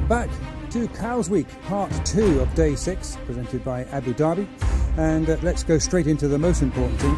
Back to Cows Week, part 2 of day 6, presented by Abu Dhabi. And let's go straight into the most important thing.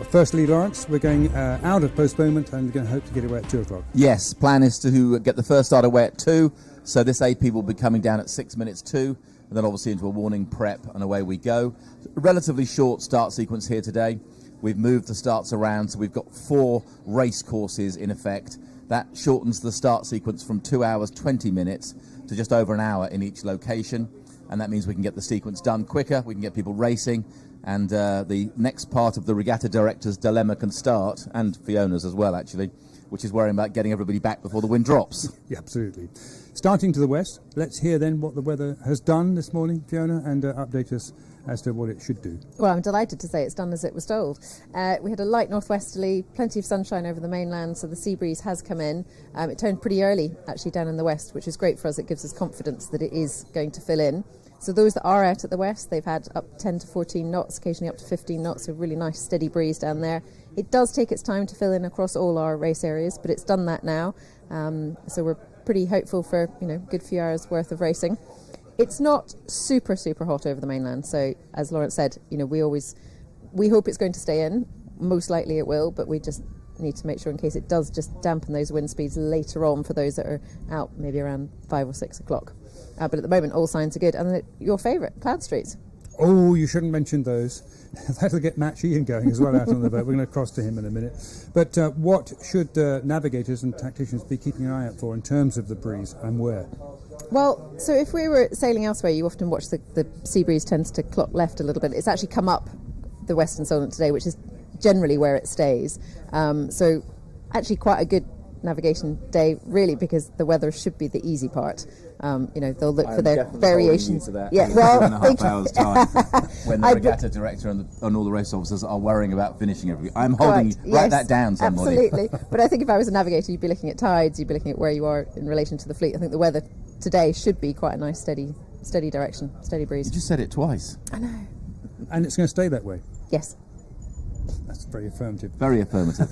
Firstly, Lawrence, we're going out of postponement and we're going to hope to get away at 2 o'clock. Yes, plan is to get the first start away at 2, so this AP will be coming down at 6 minutes 2, and then obviously into a warning prep, and away we go. A relatively short start sequence here today. We've moved the starts around, so we've got 4 race courses in effect. That shortens the start sequence from 2 hours 20 minutes to just over an hour in each location, and that means we can get the sequence done quicker, we can get people racing, and the next part of the regatta director's dilemma can start, and Fiona's as well actually, which is worrying about getting everybody back before the wind drops. Yeah, absolutely. Starting to the west, let's hear then what the weather has done this morning, Fiona, and update us as to what it should do. Well, I'm delighted to say it's done as it was told. We had a light northwesterly, plenty of sunshine over the mainland, so the sea breeze has come in. It turned pretty early, actually, down in the west, which is great for us. It gives us confidence that it is going to fill in. So those that are out at the west, they've had up 10 to 14 knots, occasionally up to 15 knots, so really nice steady breeze down there. It does take its time to fill in across all our race areas, but it's done that now. So we're pretty hopeful for, a good few hours worth of racing. It's not super, super hot over the mainland. So as Lawrence said, we hope it's going to stay in. Most likely it will, but we just need to make sure in case it does just dampen those wind speeds later on for those that are out maybe around 5 or 6 o'clock. But at the moment, all signs are good. And your favourite, Cloud Streets. Oh, you shouldn't mention those. That'll get Matt Sheehan going as well out on the boat. We're going to cross to him in a minute. But what should navigators and tacticians be keeping an eye out for in terms of the breeze, and where? Well, so if we were sailing elsewhere, you often watch the sea breeze tends to clock left a little bit. It's actually come up the western Solent today, which is generally where it stays. So actually quite a good navigation day, really, because the weather should be the easy part. They'll look for their variations. Yeah, well, 2.5 hours time when the regatta director and all the race officers are worrying about finishing everything. I'm holding. Write that down, somebody. Absolutely. But I think if I was a navigator, you'd be looking at tides. You'd be looking at where you are in relation to the fleet. I think the weather today should be quite a nice, steady direction, steady breeze. You just said it twice. I know. And it's going to stay that way. Yes. That's very affirmative. Very affirmative.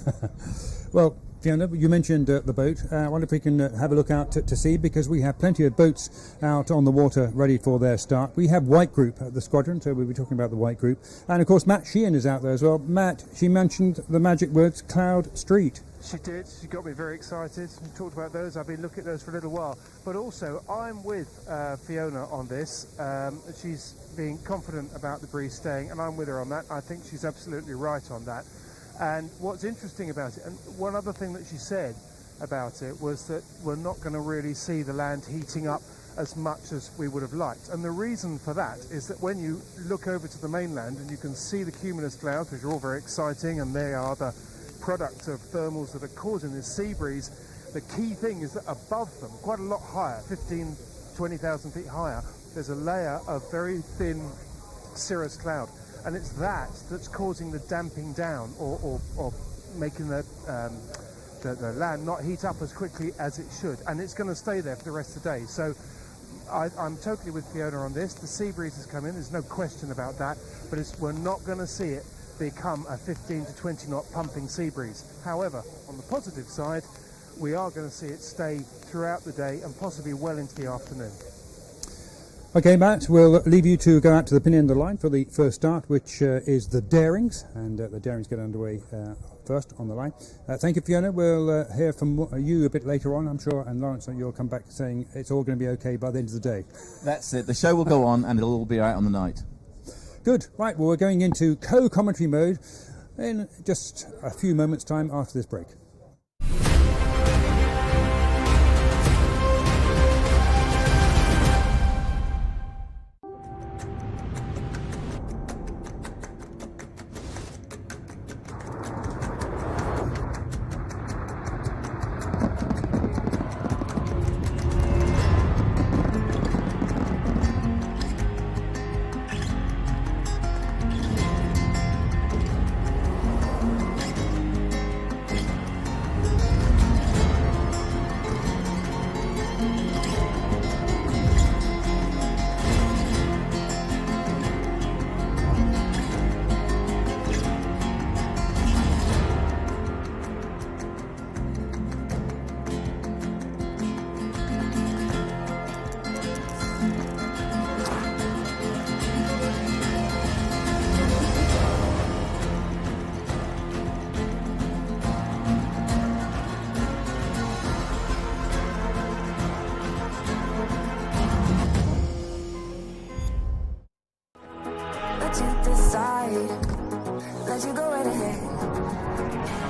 Well, Fiona, you mentioned the boat. I wonder if we can have a look out to sea, because we have plenty of boats out on the water ready for their start. We have White Group at the squadron, so we'll be talking about the White Group. And of course, Matt Sheehan is out there as well. Matt, she mentioned the magic words Cloud Street. She did. She got me very excited. We talked about those. I've been looking at those for a little while. But also, I'm with Fiona on this. She's being confident about the breeze staying, and I'm with her on that. I think she's absolutely right on that. And what's interesting about it, and one other thing that she said about it, was that we're not going to really see the land heating up as much as we would have liked. And the reason for that is that when you look over to the mainland and you can see the cumulus clouds, which are all very exciting, and they are the product of thermals that are causing this sea breeze, the key thing is that above them, quite a lot higher, 20,000 feet higher, there's a layer of very thin cirrus cloud. And it's that's causing the damping down, or making the land not heat up as quickly as it should. And it's going to stay there for the rest of the day. So I'm totally with Fiona on this. The sea breeze has come in, there's no question about that. But we're not going to see it become a 15 to 20 knot pumping sea breeze. However, on the positive side, we are going to see it stay throughout the day and possibly well into the afternoon. Okay, Matt, we'll leave you to go out to the pin end of the line for the first start, which is the Darings, and the Darings get underway first on the line. Thank you, Fiona. We'll hear from you a bit later on, I'm sure, and Lawrence, you'll come back saying it's all going to be okay by the end of the day. That's it. The show will go on, and it'll all be out on the night. Good. Right, well, we're going into co-commentary mode in just a few moments' time after this break. Let you go right ahead.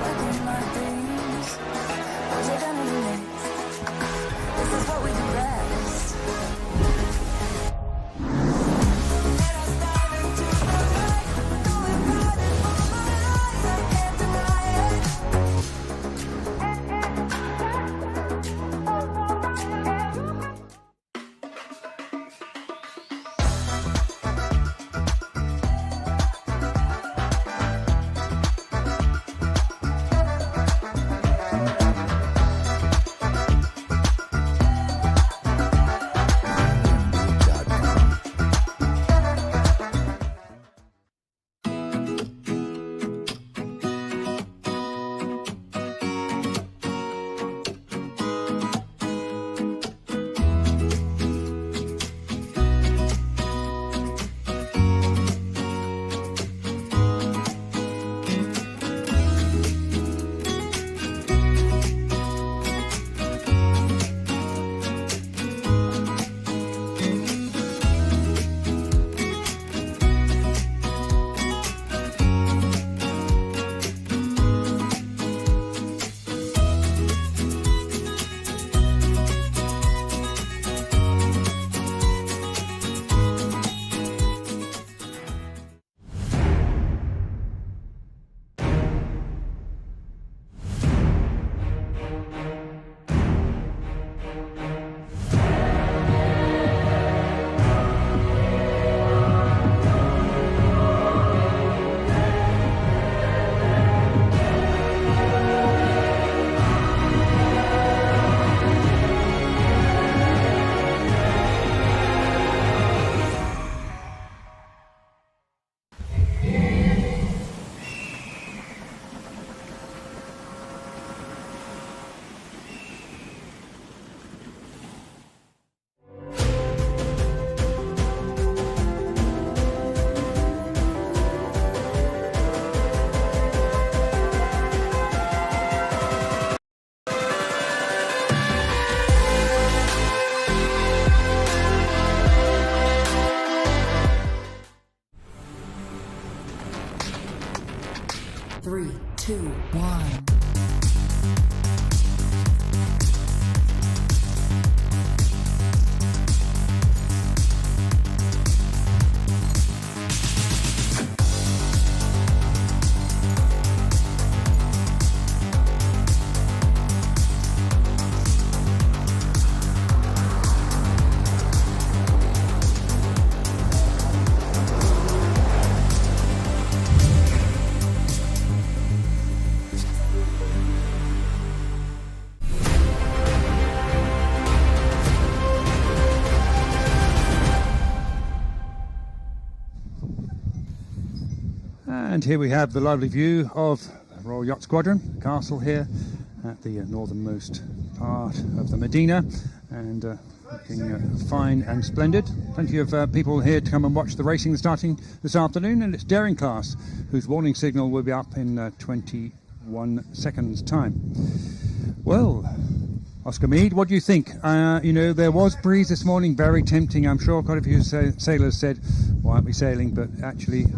Working my dreams. What you gonna do next? This is what we do best. Let us dive into the night. Going riding for my life. I can't deny it. 2, 1. And here we have the lovely view of the Royal Yacht Squadron, the castle here at the northernmost part of the Medina, and looking fine and splendid. Plenty of people here to come and watch the racing starting this afternoon, and it's daring class, whose warning signal will be up in 21 seconds time. Well, Oscar Mead, what do you think? There was breeze this morning, very tempting. I'm sure quite a few sailors said, why aren't we sailing? But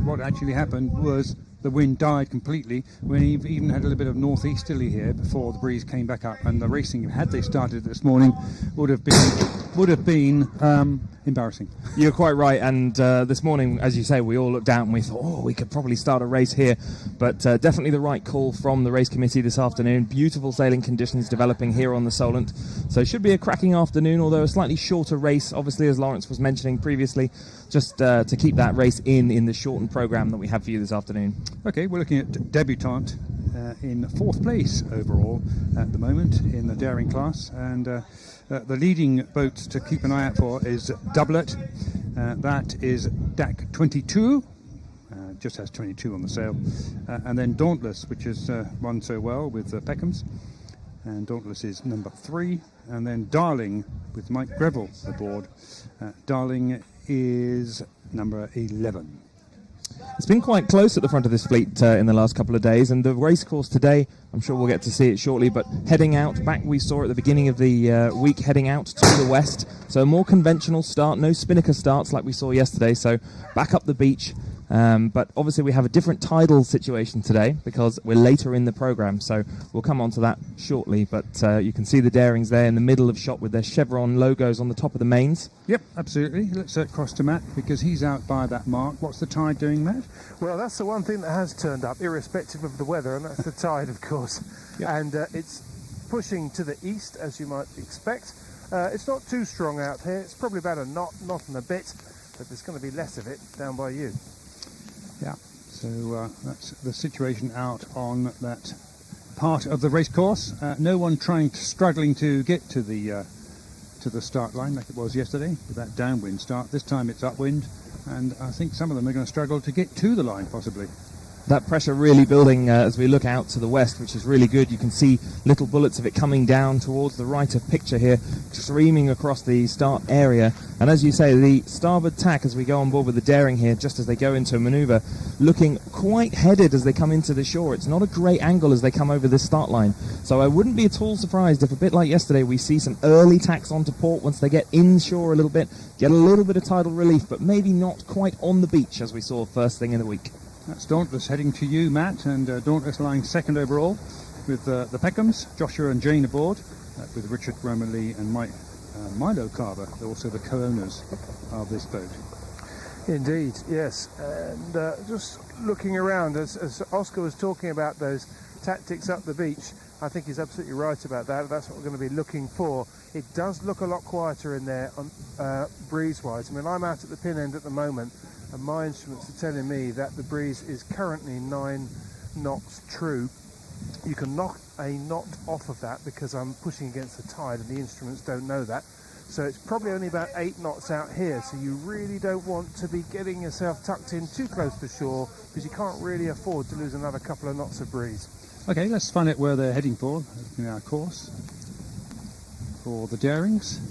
what actually happened was the wind died completely. We even had a little bit of northeasterly here before the breeze came back up, and the racing, had they started this morning, would have been embarrassing. You're quite right, and this morning, as you say, we all looked out and we thought, we could probably start a race here, but definitely the right call from the race committee this afternoon. Beautiful sailing conditions developing here on the Solent, so it should be a cracking afternoon, although a slightly shorter race, obviously, as Lawrence was mentioning previously, just to keep that race in the shortened programme that we have for you this afternoon. Okay, we're looking at debutante in fourth place overall at the moment in the daring class, and the leading boat to keep an eye out for is Doublet. That is DAC 22, just has 22 on the sail, and then Dauntless, which has won so well with Peckhams, and Dauntless is number 3, and then Darling with Mike Greville aboard. Darling is number 11. It's been quite close at the front of this fleet in the last couple of days, and the race course today, I'm sure we'll get to see it shortly, but heading out, back we saw at the beginning of the week, heading out to the west, so a more conventional start, no spinnaker starts like we saw yesterday, so back up the beach. But obviously we have a different tidal situation today because we're later in the programme, so we'll come on to that shortly. But you can see the Darings there in the middle of shot with their chevron logos on the top of the mains. Yep, absolutely. Let's cross to Matt because he's out by that mark. What's the tide doing, Matt? Well, that's the one thing that has turned up, irrespective of the weather, and that's the tide, of course. Yep. And it's pushing to the east, as you might expect. It's not too strong out here. It's probably about a knot and a bit, but there's going to be less of it down by you. Yeah, so that's the situation out on that part of the race course. No one struggling to get to the start line like it was yesterday with that downwind start. This time it's upwind, and I think some of them are going to struggle to get to the line possibly. That pressure really building as we look out to the west, which is really good. You can see little bullets of it coming down towards the right of picture here, streaming across the start area. And as you say, the starboard tack as we go on board with the Daring here, just as they go into a manoeuvre, looking quite headed as they come into the shore. It's not a great angle as they come over this start line. So I wouldn't be at all surprised if, a bit like yesterday, we see some early tacks onto port once they get inshore a little bit, get a little bit of tidal relief, but maybe not quite on the beach as we saw first thing in the week. That's Dauntless heading to you, Matt, and Dauntless lying second overall with the Peckhams, Joshua and Jane aboard, with Richard Romerly and Milo Carver, also the co-owners of this boat. Indeed, yes. And just looking around, as Oscar was talking about those tactics up the beach, I think he's absolutely right about that. That's what we're going to be looking for. It does look a lot quieter in there on breeze-wise. I mean, I'm out at the pin end at the moment, and my instruments are telling me that the breeze is currently 9 knots true. You can knock a knot off of that because I'm pushing against the tide and the instruments don't know that. So it's probably only about 8 knots out here, so you really don't want to be getting yourself tucked in too close to shore because you can't really afford to lose another couple of knots of breeze. Okay, let's find out where they're heading for in our course for the Darings.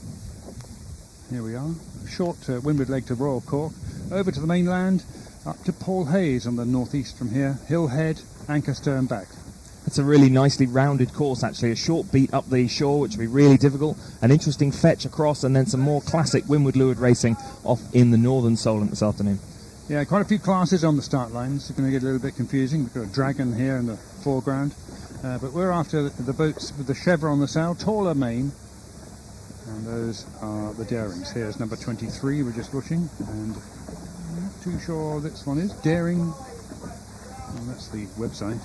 Here we are, short windward leg to Royal Cork, over to the mainland, up to Paul Hayes on the northeast from here, Hill Head, Ancaster and back. It's a really nicely rounded course, actually. A short beat up the shore, which will be really difficult. An interesting fetch across, and then some more classic windward-leeward racing off in the northern Solent this afternoon. Yeah, quite a few classes on the start lines. It's going to get a little bit confusing. We've got a dragon here in the foreground. But we're after the boats with the chevron on the sail, taller main. And those are the Darings. Here's number 23 we're just watching. And I'm not too sure this one is. Daring. Well, that's the website.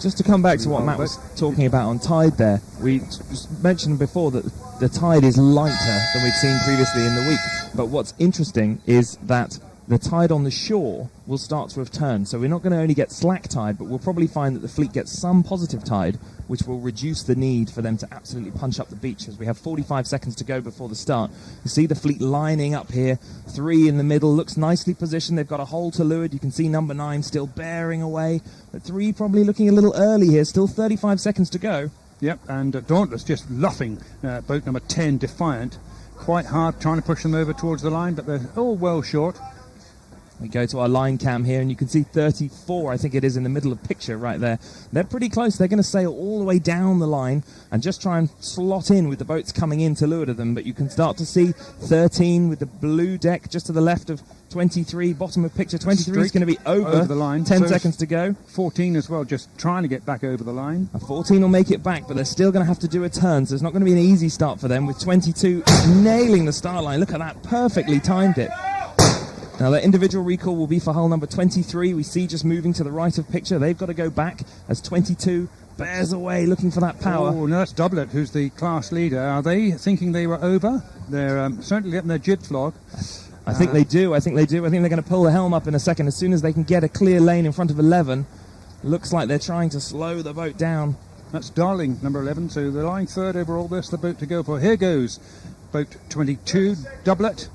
Just to come back to what Matt was talking about on tide there, we just mentioned before that the tide is lighter than we've seen previously in the week. But what's interesting is that the tide on the shore will start to have turned. So we're not going to only get slack tide, but we'll probably find that the fleet gets some positive tide, which will reduce the need for them to absolutely punch up the beach, as we have 45 seconds to go before the start. You see the fleet lining up here, 3 in the middle, looks nicely positioned. They've got a hole to leeward. You can see number 9 still bearing away, but 3 probably looking a little early here, still 35 seconds to go. Yep, and Dauntless just luffing boat number 10, Defiant, quite hard, trying to push them over towards the line, but they're all well short. We go to our line cam here, and you can see 34, I think it is, in the middle of picture right there. They're pretty close. They're going to sail all the way down the line and just try and slot in with the boats coming in to leeward of them. But you can start to see 13 with the blue deck just to the left of 23, bottom of picture. 23 is going to be over the line. 10 So seconds to go. 14 as well, just trying to get back over the line. 14 will make it back, but they're still going to have to do a turn, so it's not going to be an easy start for them, with 22 nailing the start line. Look at that, perfectly timed it. Now, their individual recall will be for hull number 23. We see just moving to the right of picture. They've got to go back as 22 bears away, looking for that power. Oh, no, that's Doublet, who's the class leader. Are they thinking they were over? They're certainly getting their jib flog. I think they do. I think they're going to pull the helm up in a second as soon as they can get a clear lane in front of 11. Looks like they're trying to slow the boat down. That's Darling, number 11. So they're lying third overall. There's the boat to go for. Here goes boat 22, Doublet.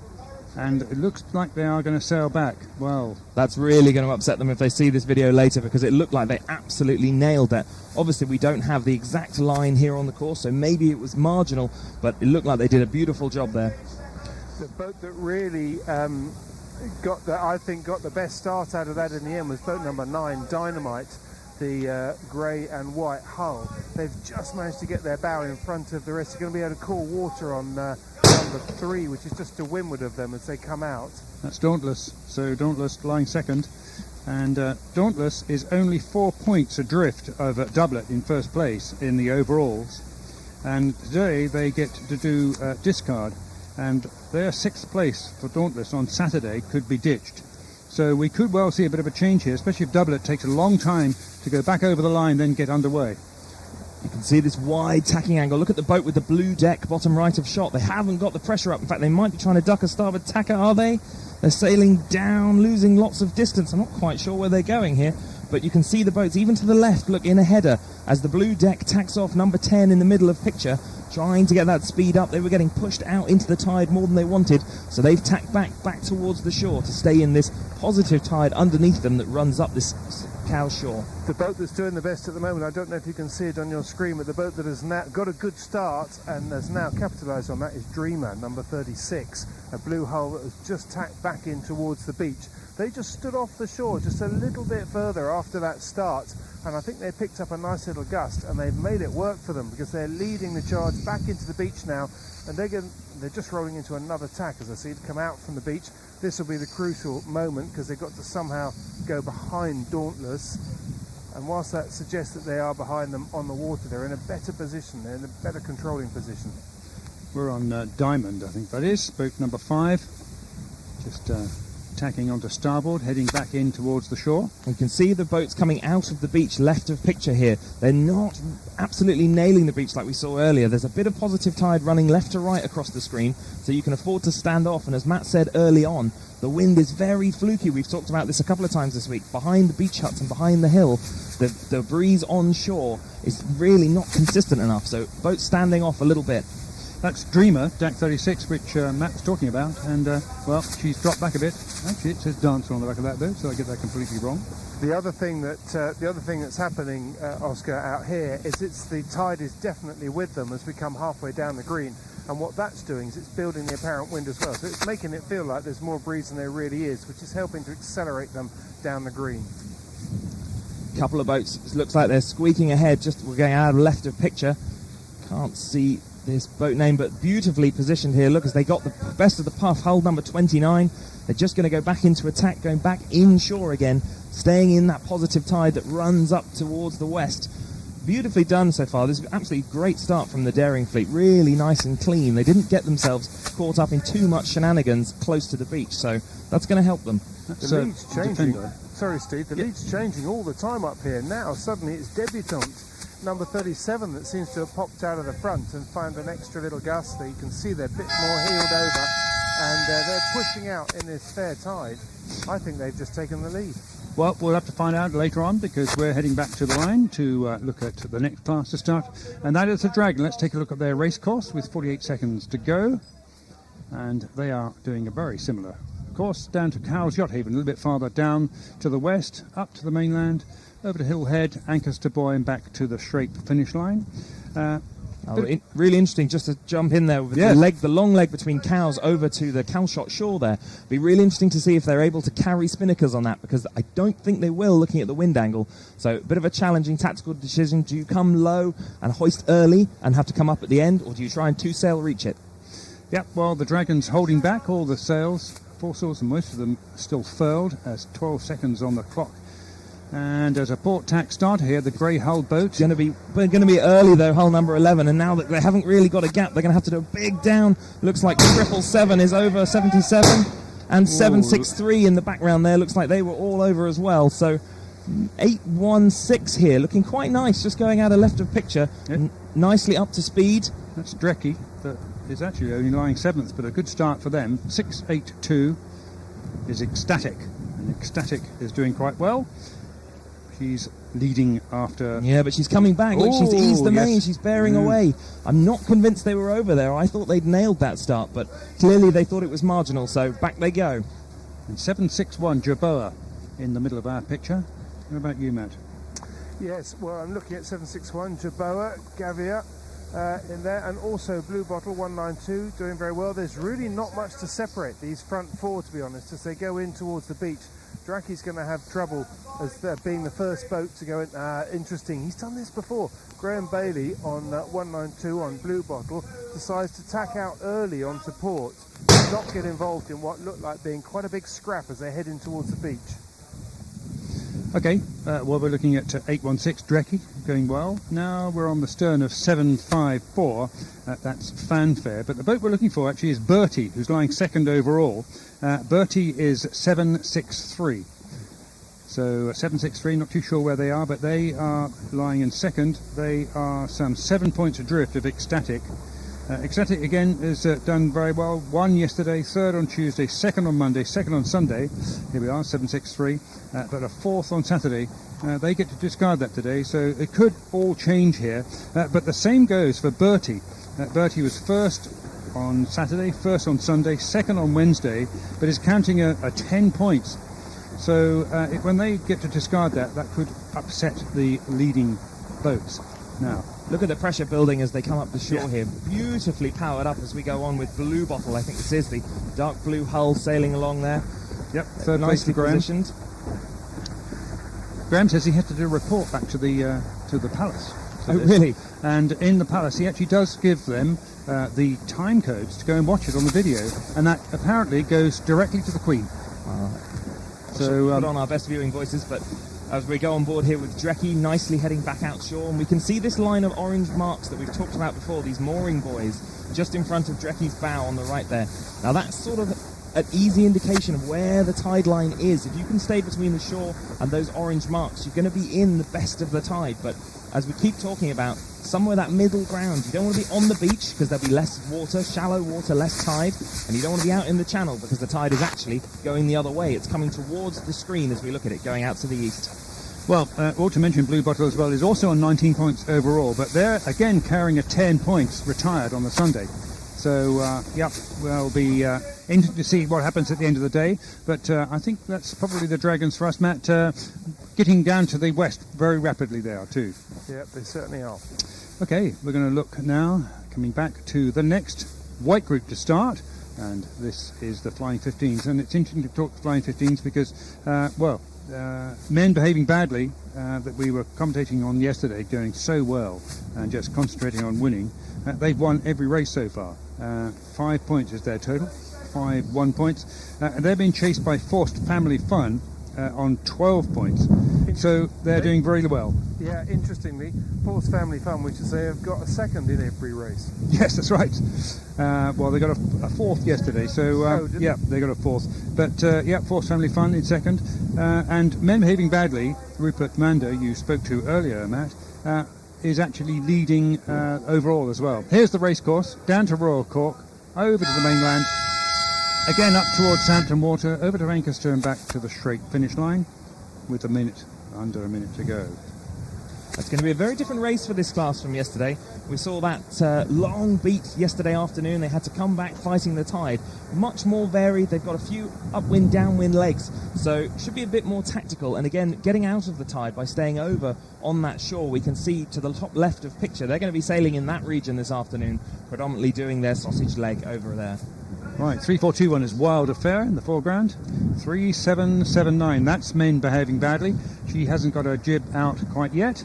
And it looks like they are going to sail back. Well, that's really going to upset them if they see this video later, because it looked like they absolutely nailed that. Obviously, we don't have the exact line here on the course, so maybe it was marginal, but it looked like they did a beautiful job there. The boat that really got the best start out of that in the end was boat number 9, Dynamite, the grey and white hull. They've just managed to get their bow in front of the rest. They're going to be able to call water on number 3, which is just to windward of them as they come out. That's Dauntless. So Dauntless lying second. And Dauntless is only 4 points adrift over Doublet in first place in the overalls. And today they get to do discard. And their 6th place for Dauntless on Saturday could be ditched. So we could well see a bit of a change here, especially if Doublet takes a long time to go back over the line, then get underway. You can see this wide tacking angle. Look at the boat with the blue deck, bottom right of shot. They haven't got the pressure up. In fact, they might be trying to duck a starboard tacker, are they? They're sailing down, losing lots of distance. I'm not quite sure where they're going here, but you can see the boats, even to the left, look in a header, as the blue deck tacks off number 10 in the middle of picture, trying to get that speed up. They were getting pushed out into the tide more than they wanted, so they've tacked back towards the shore to stay in this positive tide underneath them that runs up this Cow shore. The boat that's doing the best at the moment, I don't know if you can see it on your screen, but the boat that has now got a good start and has now capitalised on that is Dreamer, number 36, a blue hull that has just tacked back in towards the beach. They just stood off the shore just a little bit further after that start, and I think they picked up a nice little gust, and they've made it work for them because they're leading the charge back into the beach now, and they're just rolling into another tack as I see it come out from the beach. This will be the crucial moment because they've got to somehow go behind Dauntless, and whilst that suggests that they are behind them on the water, they're in a better position, they're in a better controlling position. We're on Diamond, I think that is, boat number 5, just tacking onto starboard, heading back in towards the shore. You can see the boats coming out of the beach left of picture here. They're not absolutely nailing the beach like we saw earlier. There's a bit of positive tide running left to right across the screen, so you can afford to stand off. And as Matt said early on, the wind is very fluky. We've talked about this a couple of times this week. Behind the beach huts and behind the hill, the breeze on shore is really not consistent enough, so boats standing off a little bit. That's Dreamer, deck 36, which Matt was talking about, and, well, she's dropped back a bit. Actually, it says Dancer on the back of that boat, so I get that completely wrong. The other thing that's happening, Oscar, out here is the tide is definitely with them as we come halfway down the green, and what that's doing is it's building the apparent wind as well, so it's making it feel like there's more breeze than there really is, which is helping to accelerate them down the green. Couple of boats, it looks like they're squeaking ahead. We're going out of left of picture. Can't see this boat name, but beautifully positioned here. Look, as they got the best of the puff, hull number 29. They're just going to go back into attack, going back inshore again, staying in that positive tide that runs up towards the west. Beautifully done so far. This is an absolutely great start from the Daring fleet. Really nice and clean. They didn't get themselves caught up in too much shenanigans close to the beach, so that's going to help them. The lead's changing. Sorry, Steve. The lead's changing all the time up here. Now suddenly it's debutante number 37 that seems to have popped out of the front and found an extra little gust there. You can see they're a bit more heeled over, and they're pushing out in this fair tide. I think they've just taken the lead. Well, we'll have to find out later on, because we're heading back to the line to look at the next class to start, and that is the Dragon. Let's take a look at their race course with 48 seconds to go, and they are doing a very similar course down to Cowes Yacht Haven, a little bit farther down to the west, up to the mainland, over to Hill Head, anchors to buoy, and back to the straight finish line. Really interesting, just to jump in there with the long leg between Cowes over to the Calshot shore there. Be really interesting to see if they're able to carry spinnakers on that, because I don't think they will, looking at the wind angle. So a bit of a challenging tactical decision. Do you come low and hoist early and have to come up at the end, or do you try and two-sail reach it? Yep, well, the Dragon's holding back all the sails, foresails, and most of them still furled, as 12 seconds on the clock. And as a port tack starter here, the grey hull boat. Going to be early though, hull number 11, and now that they haven't really got a gap, they're going to have to do a big down. Looks like 777 is over 77, and 763 in the background there. Looks like they were all over as well. So 816 here, looking quite nice, just going out of left of picture. Yep. Nicely up to speed. That's Drecky, that is actually only lying 7th, but a good start for them. 682 is Ecstatic, and Ecstatic is doing quite well. She's leading after... Yeah, but she's coming back. Look, she's eased the main. She's bearing away. I'm not convinced they were over there. I thought they'd nailed that start, but clearly they thought it was marginal, so back they go. And 761, Jerboa, in the middle of our picture. What about you, Matt? Yes, well, I'm looking at 761, Jerboa, Gavia in there, and also Blue Bottle 192 doing very well. There's really not much to separate these front four, to be honest, as they go in towards the beach. Dracky's going to have trouble as being the first boat to go in. Interesting, he's done this before. Graham Bailey on 192 on Blue Bottle decides to tack out early onto port, not get involved in what looked like being quite a big scrap as they head in towards the beach. Okay, well, we're looking at 816 Drecky going well. Now we're on the stern of 754. That's Fanfare. But the boat we're looking for actually is Bertie, who's lying second overall. Bertie is 763. So 763, not too sure where they are, but they are lying in second. They are some 7 points adrift of Ecstatic. Ecstatic again has done very well. Won yesterday, third on Tuesday, second on Monday, second on Sunday. Here we are, 763, but a fourth on Saturday. They get to discard that today, so it could all change here. But the same goes for Bertie. Bertie was first on Saturday, first on Sunday, second on Wednesday, but is counting a 10 points. So when they get to discard that, that could upset the leading boats. Now, look at the pressure building as they come up the shore here. Beautifully powered up as we go on with Blue Bottle. I think this is the dark blue hull sailing along there. Yep, third place for Graham. Positioned. Graham says he had to do a report back to the palace. Oh, really? And in the palace, he actually does give them the time codes to go and watch it on the video, and that apparently goes directly to the Queen. So put on our best viewing voices, but as we go on board here with Drecky, nicely heading back out shore, and we can see this line of orange marks that we've talked about before, these mooring buoys, just in front of Drecky's bow on the right there. Now that's sort of an easy indication of where the tide line is. If you can stay between the shore and those orange marks, you're going to be in the best of the tide. But as we keep talking about, somewhere that middle ground, you don't want to be on the beach because there'll be less water, shallow water, less tide, and you don't want to be out in the channel because the tide is actually going the other way. It's coming towards the screen as we look at it, going out to the east. Well, ought to mention Blue Bottle as well is also on 19 points overall, but they're again carrying a 10 points retired on the Sunday. So, we'll be interested to see what happens at the end of the day. But I think that's probably the Dragons for us, Matt. Getting down to the west very rapidly there too. Yeah, they certainly are. Okay, we're going to look now, coming back to the next white group to start. And this is the Flying 15s. And it's interesting to talk to Flying 15s because, men behaving badly that we were commentating on yesterday, going so well and just concentrating on winning, They've won every race so far. 5 points is their total, 1 point. And they're being chased by Forced Family Fun on 12 points. So they're doing very well. Yeah, interestingly, Forced Family Fun, which is they have got a second in every race. Yes, that's right. Well, they got a fourth yesterday, so yeah, they got a fourth. But yeah, Forced Family Fun in second. And Men Behaving Badly, Rupert Mando, you spoke to earlier, Matt, is actually leading overall as well. Here's the race course, down to Royal Cork, over to the mainland, again up towards Sampton Water, over to Ancaster and back to the straight finish line with under a minute to go. It's going to be a very different race for this class from yesterday. We saw that long beat yesterday afternoon. They had to come back fighting the tide. Much more varied. They've got a few upwind, downwind legs. So should be a bit more tactical. And again, getting out of the tide by staying over on that shore. We can see to the top left of picture, they're going to be sailing in that region this afternoon, predominantly doing their sausage leg over there. Right, 3-4-2-1 is Wild Affair in the foreground. 3-7-7-9, that's Men Behaving Badly. She hasn't got her jib out quite yet.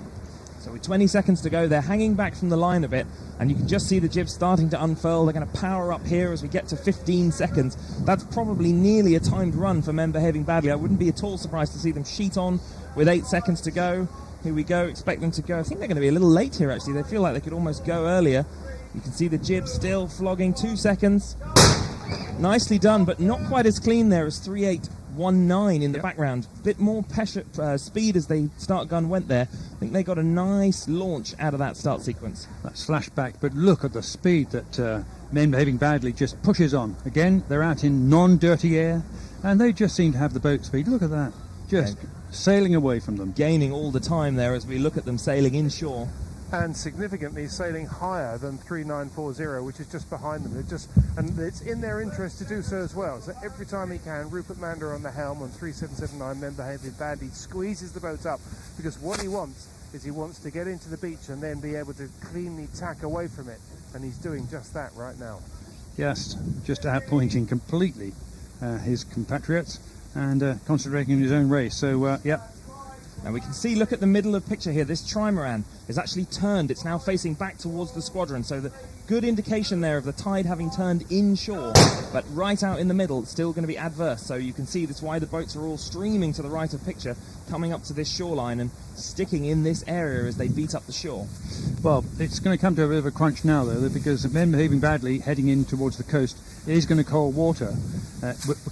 So with 20 seconds to go, they're hanging back from the line a bit, and you can just see the jib starting to unfurl. They're going to power up here as we get to 15 seconds. That's probably nearly a timed run for Men Behaving Badly. I wouldn't be at all surprised to see them sheet on with 8 seconds to go. Here we go, expect them to go. I think they're going to be a little late here, actually. They feel like they could almost go earlier. You can see the jib still flogging, 2 seconds. Nicely done, but not quite as clean there as 3-8-1-9 in the background. Bit more speed as they start gun went there. I think they got a nice launch out of that start sequence. That's flashback, but look at the speed that Men Behaving Badly just pushes on. Again, they're out in non-dirty air, and they just seem to have the boat speed. Look at that, just sailing away from them. Gaining all the time there as we look at them sailing inshore. And significantly sailing higher than 3940, which is just behind them. And it's in their interest to do so as well. So every time he can, Rupert Mander on the helm on 3779, Men Behaving Badly, squeezes the boat up, because what he wants is he wants to get into the beach and then be able to cleanly tack away from it. And he's doing just that right now. Yes, just outpointing completely his compatriots and concentrating on his own race. So, yeah. Now we can see, look at the middle of picture here, this trimaran is actually turned. It's now facing back towards the squadron, so the good indication there of the tide having turned inshore, but right out in the middle it's still going to be adverse. So you can see that's why the boats are all streaming to the right of picture, coming up to this shoreline and sticking in this area as they beat up the shore. Well, it's going to come to a bit of a crunch now, though, because Men Behaving Badly heading in towards the coast is going to cold water.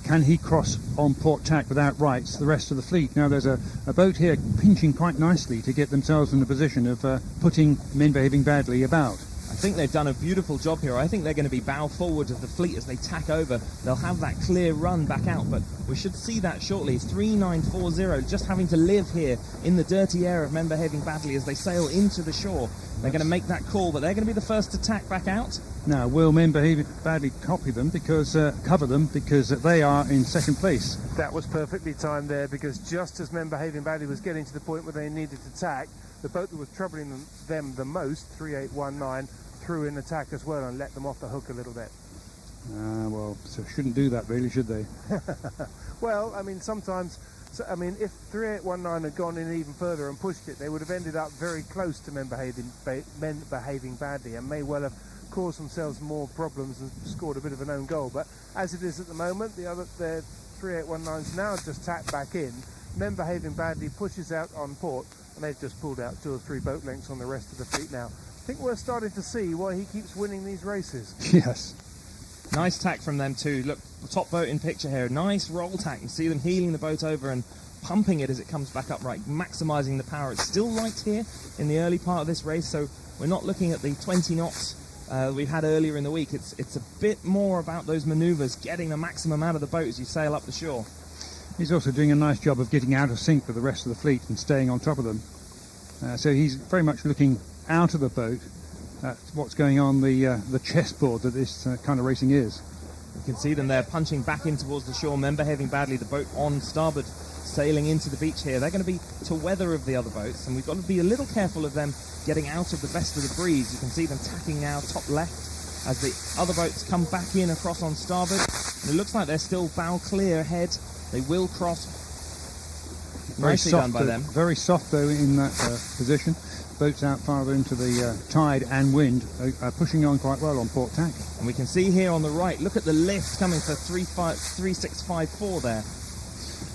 Can he cross on port tack without rights the rest of the fleet? Now, there's a boat here pinching quite nicely to get themselves in a position of putting Men Behaving Badly about. I think they've done a beautiful job here. I think they're going to be bow forward of the fleet as they tack over. They'll have that clear run back out, but we should see that shortly. It's 3940, just having to live here in the dirty air of Men Behaving Badly as they sail into the shore. They're going to make that call, but they're going to be the first to tack back out. Now, will Men Behaving Badly cover them because they are in second place? That was perfectly timed there, because just as Men Behaving Badly was getting to the point where they needed to tack, the boat that was troubling them the most, 3819, threw in attack as well and let them off the hook a little bit. Well, so shouldn't do that really, should they? Well, I mean, sometimes, if 3819 had gone in even further and pushed it, they would have ended up very close to Men Behaving Badly and may well have caused themselves more problems and scored a bit of an own goal. But as it is at the moment, the 3819's now just tacked back in. Men Behaving Badly pushes out on port, and they've just pulled out 2 or 3 boat lengths on the rest of the fleet now. I think we're starting to see why he keeps winning these races. Yes. Nice tack from them too. Look, the top boat in picture here. Nice roll tack. You see them heeling the boat over and pumping it as it comes back upright, maximising the power. It's still light here in the early part of this race, so we're not looking at the 20 knots we've had earlier in the week. It's a bit more about those manoeuvres, getting the maximum out of the boat as you sail up the shore. He's also doing a nice job of getting out of sync with the rest of the fleet and staying on top of them. So he's very much looking out of the boat at what's going on the chessboard that this kind of racing is. You can see them there punching back in towards the shore. Men Behaving Badly, the boat on starboard, sailing into the beach here. They're going to be to weather of the other boats, and we've got to be a little careful of them getting out of the best of the breeze. You can see them tacking now top left as the other boats come back in across on starboard. And it looks like they're still bow clear ahead. They will cross Nicely done by them. Very soft though in that position. Boats out farther into the tide and wind are pushing on quite well on port tack. And we can see here on the right, look at the lift coming for 3654 there.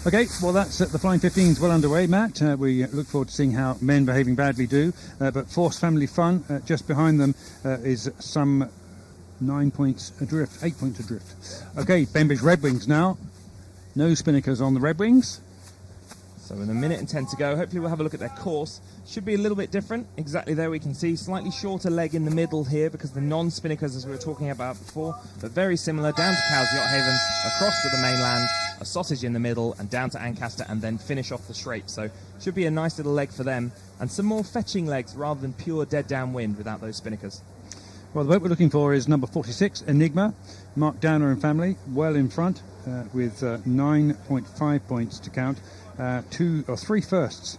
Okay, well that's the Flying 15's well underway, Matt. We look forward to seeing how Men Behaving Badly do. But Force Family Fun, just behind them, is some 9 points adrift, 8 points adrift. Okay, Bembridge Redwings now. No spinnakers on the Redwings. So in a minute and 10 to go, hopefully we'll have a look at their course. Should be a little bit different. Exactly there we can see slightly shorter leg in the middle here because the non-spinnakers, as we were talking about before, but very similar, down to Cowes Yacht Haven, across to the mainland, a sausage in the middle, and down to Ancaster, and then finish off the Scrape. So should be a nice little leg for them, and some more fetching legs rather than pure dead downwind without those spinnakers. Well, the boat we're looking for is number 46, Enigma. Mark Downer and family, well in front, with 9.5 points to count. 2 or 3 firsts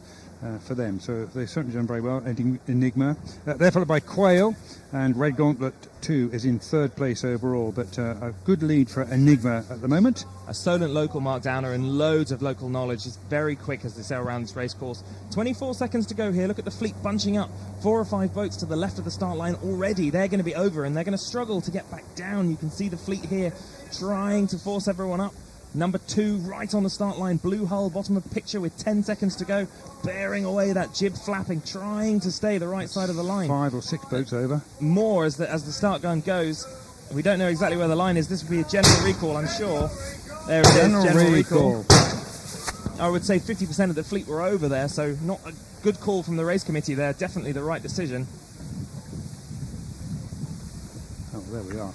for them, so they've certainly done very well. Enigma, they're followed by Quail, and Red Gauntlet 2 is in 3rd place overall, but a good lead for Enigma at the moment. A Solent local, Mark Downer, and loads of local knowledge. He's very quick as they sail around this race course. 24 seconds to go here. Look at the fleet bunching up. 4 or 5 boats to the left of the start line already. They're going to be over, and they're going to struggle to get back down. You can see the fleet here trying to force everyone up. Number 2 right on the start line, blue hull, bottom of the picture with 10 seconds to go, bearing away that jib flapping, trying to stay the right side of the line. 5 or 6 boats over. More as the start gun goes. We don't know exactly where the line is. This would be a general recall, I'm sure. There it is, general recall. I would say 50% of the fleet were over there, so not a good call from the race committee there. Definitely the right decision. Oh, there we are.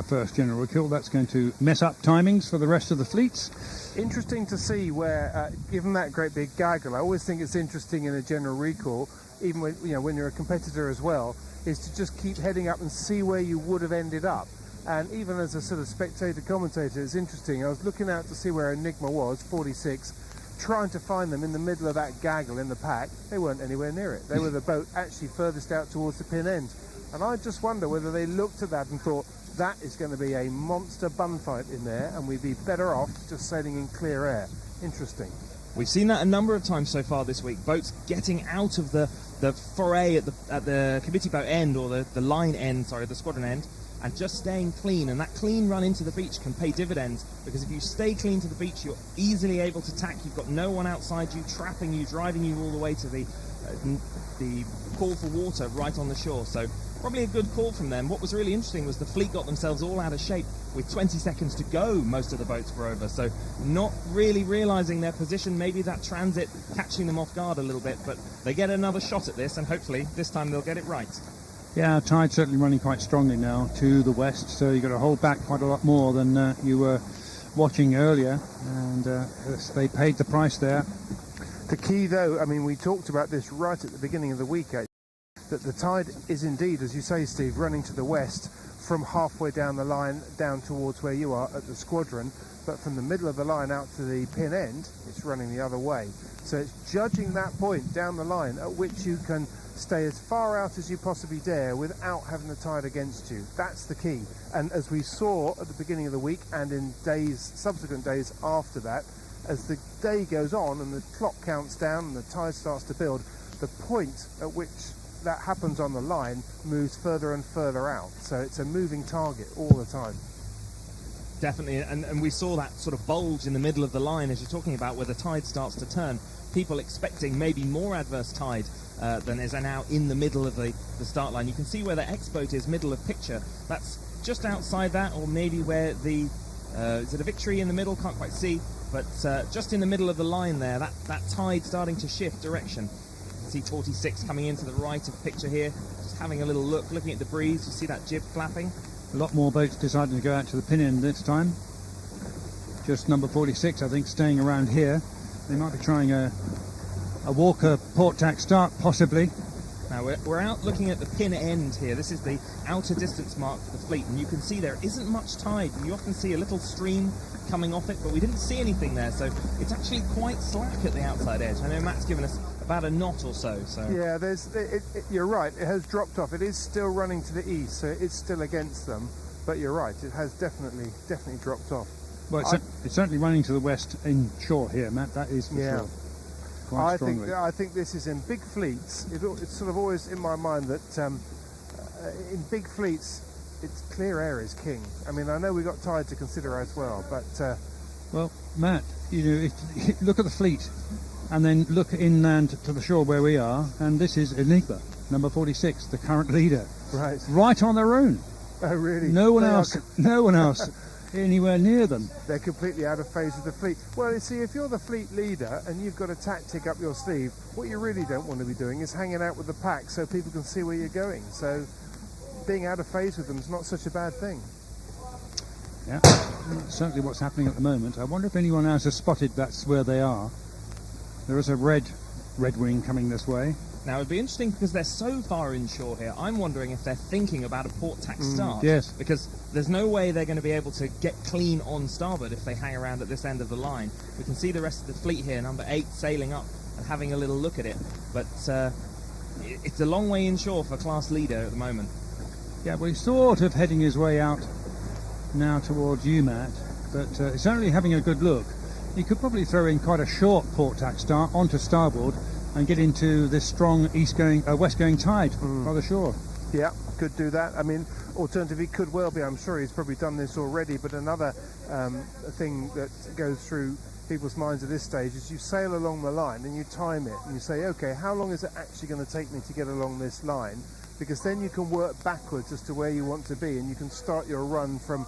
First general recall. That's going to mess up timings for the rest of the fleets. Interesting to see where, given that great big gaggle, I always think it's interesting in a general recall, even when you're a competitor as well, is to just keep heading up and see where you would have ended up. And even as a sort of spectator commentator, it's interesting. I was looking out to see where Enigma was, 46, trying to find them in the middle of that gaggle in the pack. They weren't anywhere near it. They were the boat actually furthest out towards the pin end. And I just wonder whether they looked at that and thought, that is going to be a monster bun fight in there, and we'd be better off just sailing in clear air. Interesting. We've seen that a number of times so far this week. Boats getting out of the foray at the committee boat end, or the line end, sorry, the squadron end, and just staying clean. And that clean run into the beach can pay dividends, because if you stay clean to the beach, you're easily able to tack. You've got no one outside you, trapping you, driving you all the way to the call for water right on the shore. So probably a good call from them. What was really interesting was the fleet got themselves all out of shape with 20 seconds to go. Most of the boats were over, so not really realizing their position. Maybe that transit catching them off guard a little bit, but they get another shot at this, and hopefully this time they'll get it right. Yeah, tide's certainly running quite strongly now to the west, so you've got to hold back quite a lot more than you were watching earlier, and they paid the price there. The key, though, I mean, we talked about this right at the beginning of the week, that the tide is indeed, as you say, Steve, running to the west from halfway down the line down towards where you are at the squadron, but from the middle of the line out to the pin end, it's running the other way. So it's judging that point down the line at which you can stay as far out as you possibly dare without having the tide against you. That's the key. And as we saw at the beginning of the week and in subsequent days after that, as the day goes on and the clock counts down and the tide starts to build, the point at which that happens on the line moves further and further out. So it's a moving target all the time. Definitely, and we saw that sort of bulge in the middle of the line as you're talking about, where the tide starts to turn. People expecting maybe more adverse tide than is now in the middle of the start line. You can see where the X-boat is, middle of picture. That's just outside that, or maybe where the is it a Victory in the middle? Can't quite see, but just in the middle of the line there, that tide starting to shift direction. You see 46 coming into the right of picture here, just having a little look, looking at the breeze. You see that jib flapping. A lot more boats deciding to go out to the pin end this time. Just number 46, I think, staying around here. They might be trying a Walker port tack start, possibly. Now we're out looking at the pin end here. This is the outer distance mark for the fleet, and you can see there isn't much tide. You often see a little stream coming off it, but we didn't see anything there, so it's actually quite slack at the outside edge. I know Matt's given us about a knot or so. Yeah, you're right, it has dropped off. It is still running to the east, so it's still against them, but you're right, it has definitely dropped off. Well, it's certainly running to the west inshore here, Matt, that is for sure. quite strongly. I think this is in big fleets. It's sort of always in my mind that in big fleets, it's clear air is king. I mean, I know we've got tide to consider as well, but... well, Matt, look at the fleet and then look inland to the shore where we are, and this is Enigma, number 46, the current leader. Right on their own. Oh, really? No one else anywhere near them. They're completely out of phase with the fleet. Well, you see, if you're the fleet leader and you've got a tactic up your sleeve, what you really don't want to be doing is hanging out with the pack so people can see where you're going. So being out of phase with them is not such a bad thing. Yeah, certainly what's happening at the moment. I wonder if anyone else has spotted that's where they are. There is a Redwing coming this way. Now, it'd be interesting because they're so far inshore here. I'm wondering if they're thinking about a port tack start. Yes. Because there's no way they're going to be able to get clean on starboard if they hang around at this end of the line. We can see the rest of the fleet here, number 8, sailing up and having a little look at it. But it's a long way inshore for class leader at the moment. Yeah, well, he's sort of heading his way out now towards you, Matt, but it's only having a good look. He could probably throw in quite a short port tack start onto starboard and get into this strong west-going tide by the shore. Yeah, could do that. I mean, alternatively, could well be. I'm sure he's probably done this already. But another thing that goes through people's minds at this stage is you sail along the line and you time it and you say, okay, how long is it actually going to take me to get along this line? Because then you can work backwards as to where you want to be, and you can start your run from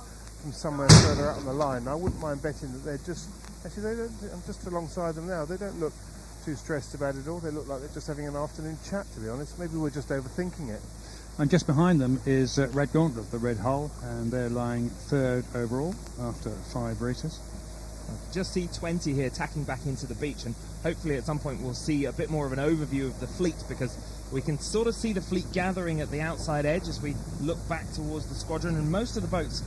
somewhere further out on the line. I wouldn't mind betting that they're just... Actually, they don't. I'm just alongside them now. They don't look too stressed about it all. They look like they're just having an afternoon chat, to be honest. Maybe we're just overthinking it. And just behind them is Red Gauntlet, the red hull, and they're lying third overall after 5 races. Just see 20 here tacking back into the beach, and hopefully at some point we'll see a bit more of an overview of the fleet, because we can sort of see the fleet gathering at the outside edge as we look back towards the squadron, and most of the boats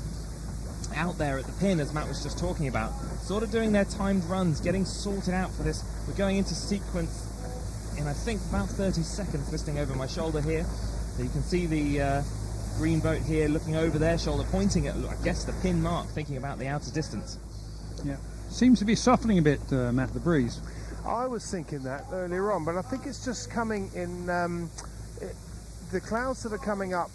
out there at the pin, as Matt was just talking about, sort of doing their timed runs, getting sorted out for this. We're going into sequence in, I think, about 30 seconds, listening over my shoulder here. So you can see the green boat here looking over their shoulder, pointing at, I guess, the pin mark, thinking about the outer distance. Yeah, seems to be softening a bit, Matt, the breeze. I was thinking that earlier on, but I think it's just coming in... the clouds that are coming up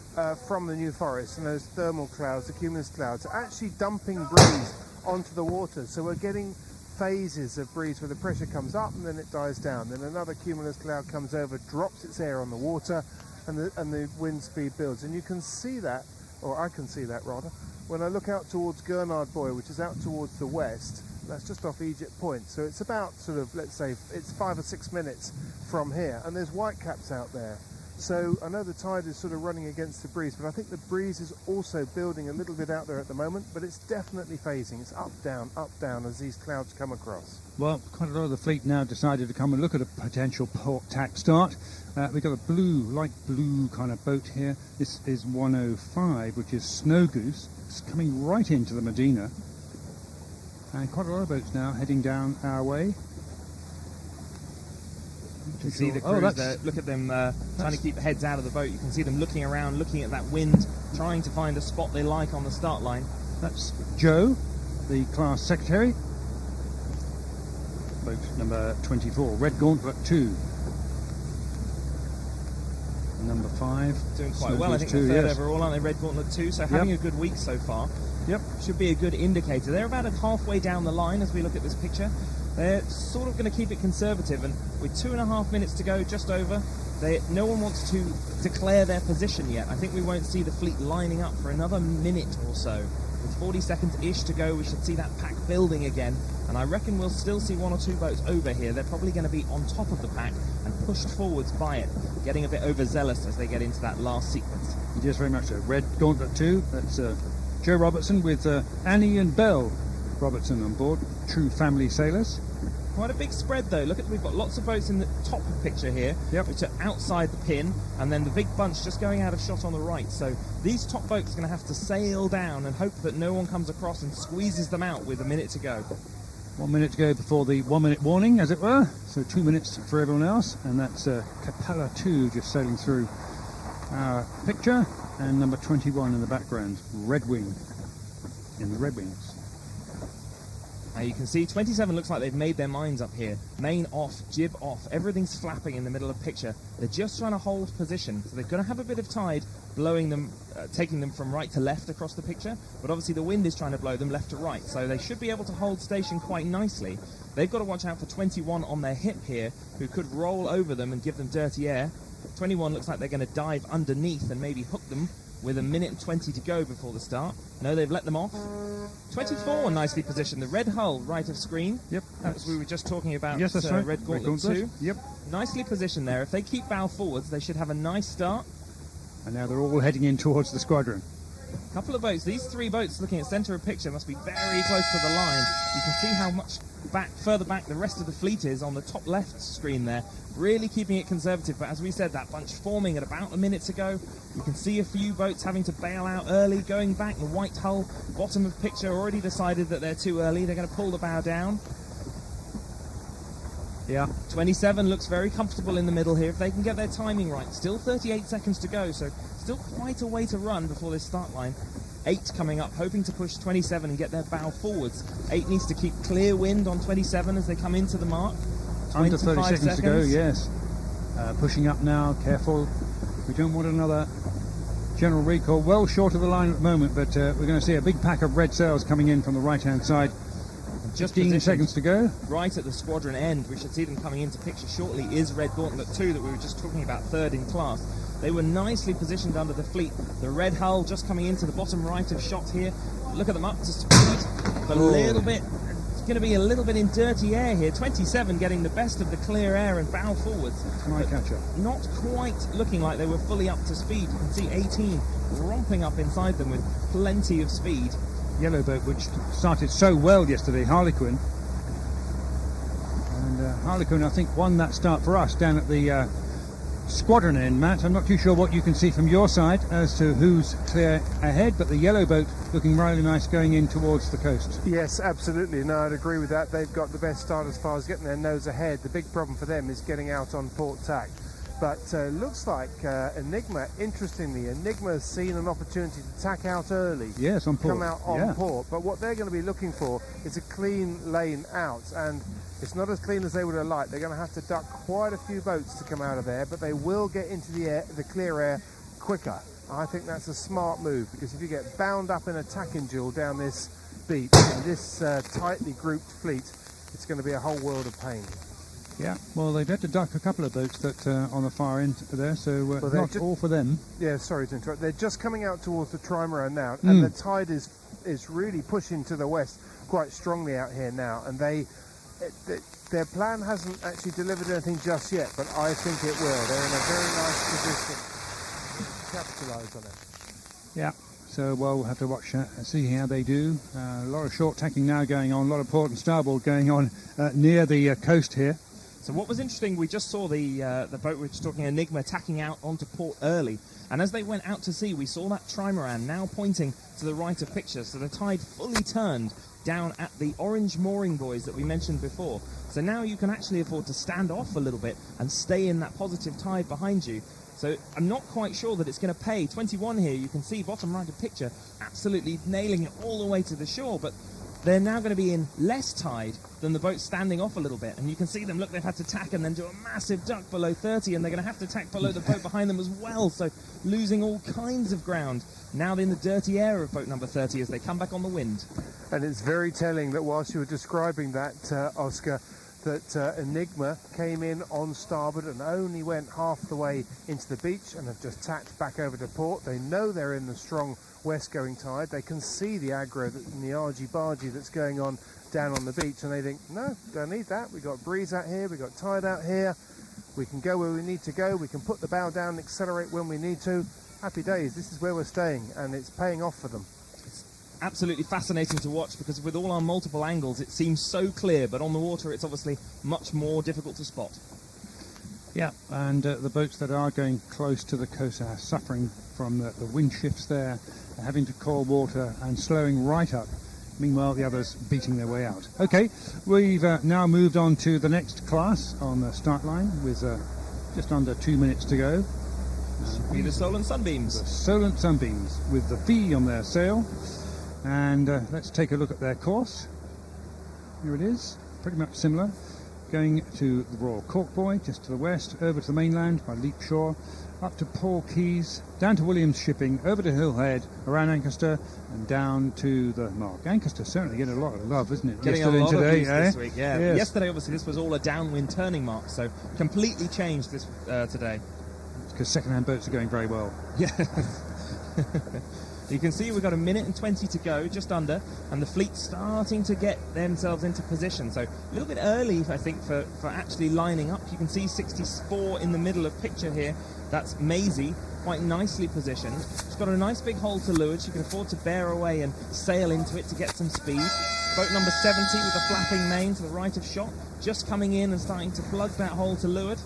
from the New Forest, and those thermal clouds, the cumulus clouds, are actually dumping breeze onto the water. So we're getting phases of breeze where the pressure comes up and then it dies down. Then another cumulus cloud comes over, drops its air on the water, and the wind speed builds. And you can see that, or I can see that rather, when I look out towards Gurnard Buoy, which is out towards the west. That's just off Egypt Point. So it's about sort of, let's say, it's 5 or 6 minutes from here. And there's whitecaps out there. So I know the tide is sort of running against the breeze, but I think the breeze is also building a little bit out there at the moment, but it's definitely phasing. It's up, down as these clouds come across. Well, quite a lot of the fleet now decided to come and look at a potential port tack start. We've got a light blue kind of boat here. This is 105, which is Snow Goose. It's coming right into the Medina. And quite a lot of boats now heading down our way. You can see the crews there. Look at them trying to keep the heads out of the boat. You can see them looking around, looking at that wind, trying to find a spot they like on the start line. That's Joe, the class secretary. Boat number 24, Red Gauntlet 2. Number 5. Doing quite well, I think they're third overall, aren't they? Red Gauntlet 2, so having a good week so far. Yep. Should be a good indicator. They're about halfway down the line as we look at this picture. They're sort of going to keep it conservative, and with 2.5 minutes to go, just over, no one wants to declare their position yet. I think we won't see the fleet lining up for another minute or so. With 40 seconds-ish to go, we should see that pack building again, and I reckon we'll still see 1 or 2 boats over here. They're probably going to be on top of the pack and pushed forwards by it, getting a bit overzealous as they get into that last sequence. Yes, very much so. Red Gauntlet 2, that's Joe Robertson with Annie and Belle Robertson on board, true family sailors. Quite a big spread though. Look, we've got lots of boats in the top picture here, which are outside the pin, and then the big bunch just going out of shot on the right. So these top boats are going to have to sail down and hope that no one comes across and squeezes them out with a minute to go. 1 minute to go before the 1 minute warning, as it were. So 2 minutes for everyone else, and that's Capella 2 just sailing through our picture, and number 21 in the background, Redwing in the Redwings. Now you can see 27 looks like they've made their minds up here. Main off, jib off, everything's flapping in the middle of picture. They're just trying to hold position, so they're going to have a bit of tide blowing them, taking them from right to left across the picture, but obviously the wind is trying to blow them left to right, so they should be able to hold station quite nicely. They've got to watch out for 21 on their hip here, who could roll over them and give them dirty air. 21 looks like they're going to dive underneath and maybe hook them with 1:20 to go before the start. No, they've let them off. 24 nicely positioned. The red hull right of screen. Yep. As we were just talking about. Yes, that's right. Red Gauntlet 2. Yep. Nicely positioned there. If they keep bow forwards, they should have a nice start. And now they're all heading in towards the squadron. Couple of boats. These 3 boats looking at centre of picture must be very close to the line. You can see how much further back the rest of the fleet is on the top left screen there. Really keeping it conservative, but as we said, that bunch forming at about a minute to go. You can see a few boats having to bail out early, going back. The white hull, bottom of picture, already decided that they're too early. They're going to pull the bow down. Yeah. 27 looks very comfortable in the middle here if they can get their timing right. Still 38 seconds to go, so still quite a way to run before this start line. 8 coming up, hoping to push 27 and get their bow forwards. 8 needs to keep clear wind on 27 as they come into the mark. Under 30 seconds to go, yes. Pushing up now, careful. We don't want another general recall. Well short of the line at the moment, but we're going to see a big pack of red sails coming in from the right-hand side. Just 15 seconds to go. Right at the squadron end, we should see them coming into picture shortly, is Red Gauntlet 2 that we were just talking about, third in class. They were nicely positioned under the fleet. The red hull just coming into the bottom right of shot here. Look at them up to speed. A little bit. It's going to be a little bit in dirty air here. 27 getting the best of the clear air and bow forwards. Try catch up. Not quite looking like they were fully up to speed. You can see 18 romping up inside them with plenty of speed. Yellow boat, which started so well yesterday, Harlequin. And Harlequin, I think, won that start for us down at the squadron end, Matt. I'm not too sure what you can see from your side as to who's clear ahead, but the yellow boat looking really nice going in towards the coast. Yes, absolutely. No, I'd agree with that. They've got the best start as far as getting their nose ahead. The big problem for them is getting out on port tack. But looks like Enigma, interestingly, Enigma's seen an opportunity to tack out early. Yes, on port. Come out on port. But what they're going to be looking for is a clean lane out. And it's not as clean as they would have liked. They're going to have to duck quite a few boats to come out of there, but they will get into the clear air quicker. I think that's a smart move, because if you get bound up in a tacking duel down this beach, in this tightly grouped fleet, it's going to be a whole world of pain. Yeah, well, they've had to duck a couple of boats that on the far end there, so not all for them. Yeah, sorry to interrupt. They're just coming out towards the trimaran now, and the tide is really pushing to the west quite strongly out here now, and their plan hasn't actually delivered anything just yet, but I think it will. They're in a very nice position to capitalise on it. Yeah, so we'll have to watch and see how they do. A lot of short tacking now going on, a lot of port and starboard going on near the coast here. So what was interesting, we just saw the boat we were just talking, Enigma, tacking out onto port early. And as they went out to sea, we saw that trimaran now pointing to the right of picture. So the tide fully turned down at the orange mooring buoys that we mentioned before. So now you can actually afford to stand off a little bit and stay in that positive tide behind you. So I'm not quite sure that it's going to pay. 21 here, you can see bottom right of picture, absolutely nailing it all the way to the shore. But they're now going to be in less tide than the boat standing off a little bit. And you can see them, look, they've had to tack and then do a massive duck below 30, and they're going to have to tack below the boat behind them as well. So losing all kinds of ground now in the dirty air of boat number 30 as they come back on the wind. And it's very telling that whilst you were describing that, Oscar, that Enigma came in on starboard and only went half the way into the beach and have just tacked back over to port. They know they're in the strong west-going tide. They can see the aggro and the argy-bargy that's going on down on the beach, and they think, no, don't need that. We've got breeze out here, we've got tide out here. We can go where we need to go. We can put the bow down and accelerate when we need to. Happy days. This is where we're staying, and it's paying off for them. Absolutely fascinating to watch, because with all our multiple angles it seems so clear, but on the water it's obviously much more difficult to spot. Yeah, and the boats that are going close to the coast are suffering from the wind shifts there, having to call water and slowing right up. Meanwhile, the others beating their way out. Okay, we've now moved on to the next class on the start line with just under 2 minutes to go. Be the Solent Sunbeams. The Solent Sunbeams with the V on their sail. And let's take a look at their course. here it is, pretty much similar. Going to the Royal Cork Boy, just to the west, over to the mainland by Leap Shore, up to Paul Keys, down to Williams Shipping, over to Hill Head, around Ancaster, and down to the Mark. Ancaster certainly getting a lot of love, isn't it? Getting Yesterday a lot and today, of views this week, yeah. Yes. Yesterday, obviously, this was all a downwind turning mark, so completely changed this today. Because second-hand boats are going very well. Yeah. You can see we've got 1 minute and 20 to go, just under, and the fleet's starting to get themselves into position. So a little bit early, I think, for actually lining up. You can see 64 in the middle of picture here. That's Maisie, quite nicely positioned. She's got a nice big hole to leeward. She can afford to bear away and sail into it to get some speed. Boat number 70 with a flapping main to the right of shot, just coming in and starting to plug that hole to leeward.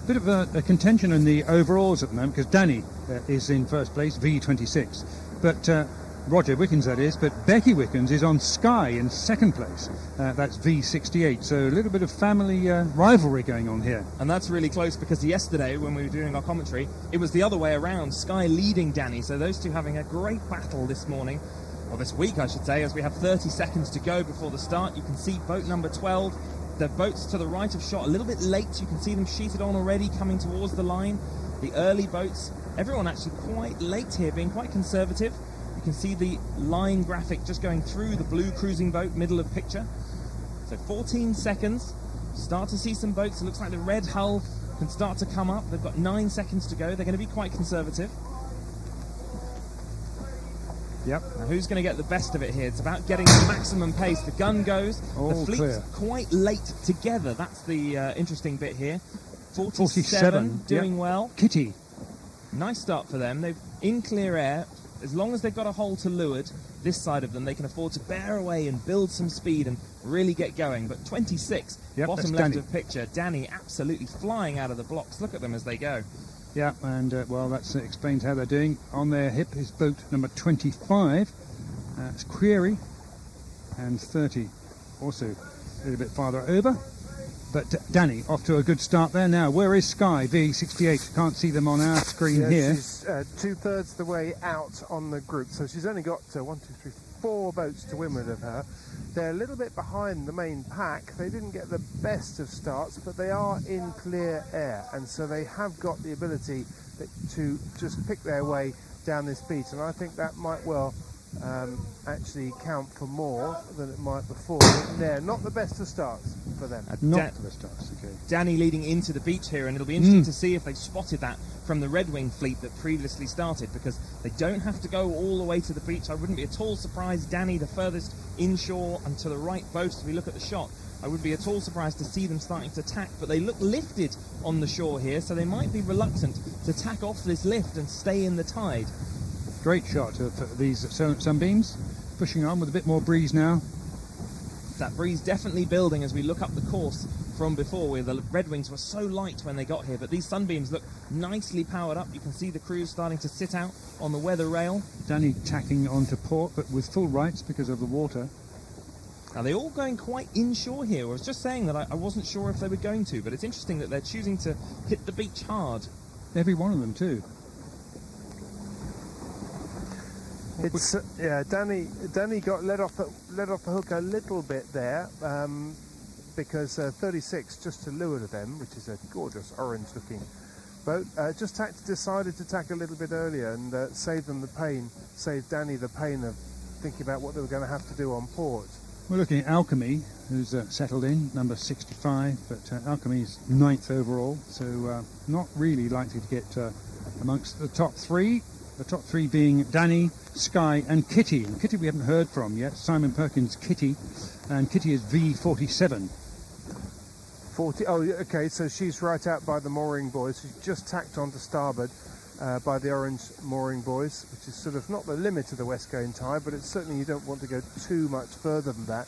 Bit of a contention in the overalls at the moment, because Danny is in first place, V26. But Roger Wickens, that is. But Becky Wickens is on Sky in second place. That's V68. So a little bit of family rivalry going on here. And that's really close, because yesterday, when we were doing our commentary, it was the other way around. Sky leading Danny. So those two having a great battle this morning. Or this week, I should say, as we have 30 seconds to go before the start. You can see boat number 12. The boats to the right of shot a little bit late. You can see them sheeted on already, coming towards the line. The early boats, everyone actually quite late here, being quite conservative. You can see the line graphic just going through the blue cruising boat, middle of picture. So 14 seconds. Start to see some boats. It looks like the red hull can start to come up. They've got 9 seconds to go. They're going to be quite conservative. Yep. Now, who's going to get the best of it here? It's about getting the maximum pace. The gun goes. All the fleet's clear. quite late together. That's the interesting bit here. 47 47, doing yep. well. Kitty. Nice start for them. They've in clear air. As long as they've got a hole to leeward, this side of them, they can afford to bear away and build some speed and really get going. But 26, Yep, bottom that's left Danny. of picture. Danny absolutely flying out of the blocks. Look at them as they go. Yeah, and well, that explains how they're doing. On their hip is boat number 25. It's Query, and 30 also a little bit farther over. But Danny off to a good start there. Now, where is Sky V68? Can't see them on our screen here. She's 2/3 the way out on the group, so she's only got 4 boats to windward of her. They're a little bit behind the main pack. They didn't get the best of starts, but they are in clear air, and so they have got the ability to just pick their way down this beat, and I think that might well actually count for more than it might before. They're not the best of starts for them. Not for the starts, okay. Danny leading into the beach here, and it'll be interesting to see if they've spotted that from the Redwing fleet that previously started, because they don't have to go all the way to the beach. I wouldn't be at all surprised. Danny, the furthest inshore and to the right boat as we look at the shot, I would be at all surprised to see them starting to tack, but they look lifted on the shore here, so they might be reluctant to tack off this lift and stay in the tide. Great shot of these Sunbeams. Pushing on with a bit more breeze now. That breeze definitely building as we look up the course from before, where the Redwings were so light when they got here, but these Sunbeams look nicely powered up. You can see the crews starting to sit out on the weather rail. Danny tacking onto port, but with full rights because of the water. Now they're all going quite inshore here. I was just saying that I wasn't sure if they were going to, but it's interesting that they're choosing to hit the beach hard. Every one of them too. It's Danny got let off the hook a little bit there, because 36 just to leeward of them, which is a gorgeous orange-looking boat, decided to tack a little bit earlier and save Danny the pain of thinking about what they were going to have to do on port. We're looking at Alchemy, who's settled in, number 65, but Alchemy's 9th overall, so not really likely to get amongst the top 3. The top 3 being Danny, Sky and Kitty. And Kitty we haven't heard from yet. Simon Perkins' Kitty. And Kitty is V47. 40. Oh, okay, so she's right out by the mooring buoys. She's just tacked onto starboard by the orange mooring buoys, which is sort of not the limit of the West Coast tide, but it's certainly you don't want to go too much further than that.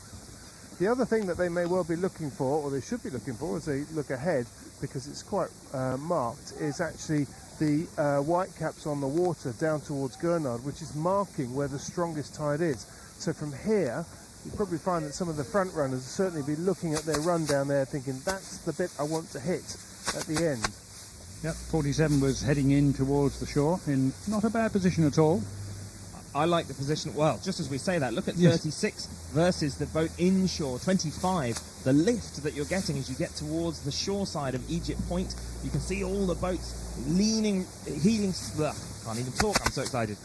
The other thing that they may well be looking for, or they should be looking for as they look ahead, because it's quite marked, is actually the white caps on the water down towards Gurnard, which is marking where the strongest tide is. So from here, you probably find that some of the front runners will certainly be looking at their run down there thinking, that's the bit I want to hit at the end. Yep, 47 was heading in towards the shore in not a bad position at all. I like the position. Well, just as we say that, look at 36 versus the boat inshore, 25. The lift that you're getting as you get towards the shore side of Egypt Point, you can see all the boats heeling, can't even talk, I'm so excited.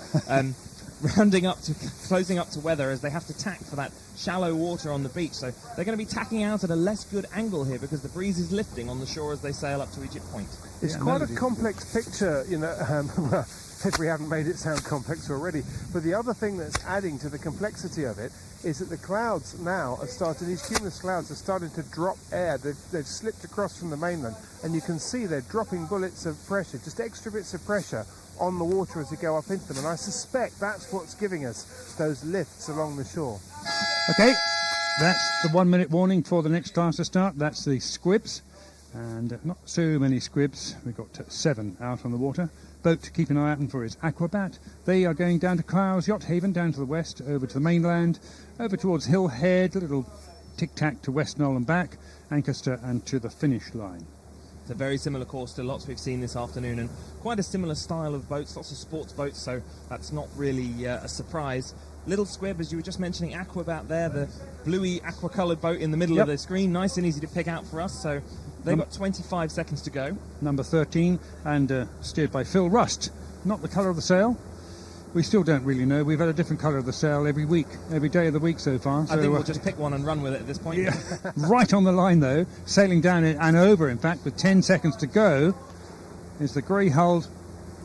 Closing up to weather as they have to tack for that shallow water on the beach. So they're going to be tacking out at a less good angle here because the breeze is lifting on the shore as they sail up to Egypt Point. It's quite a complex picture, you know, if we haven't made it sound complex already. But the other thing that's adding to the complexity of it is that the clouds now are starting, these cumulus clouds are starting to drop air. They've slipped across from the mainland, and you can see they're dropping bullets of pressure, just extra bits of pressure on the water as they go up into them. And I suspect that's what's giving us those lifts along the shore. Okay, that's the 1 minute warning for the next class to start. That's the Squibs, and not so many Squibs. We've got 7 out on the water. Boat to keep an eye out for is Aquabat. They are going down to Cowes Yacht Haven, down to the west, over to the mainland, over towards Hill Head, a little tic-tac to West Knoll and back, Ancaster and to the finish line. It's a very similar course to lots we've seen this afternoon, and quite a similar style of boats, lots of sports boats, so that's not really a surprise. Little Squib, as you were just mentioning, Aquabat there, the bluey aqua-coloured boat in the middle of the screen, nice and easy to pick out for us, so they've got 25 seconds to go. Number 13, and steered by Phil Rust. Not the colour of the sail. We still don't really know. We've had a different colour of the sail every week, every day of the week so far. I think we'll just pick one and run with it at this point. Yeah. Right on the line, though, sailing down it and over, in fact, with 10 seconds to go, is the grey-hulled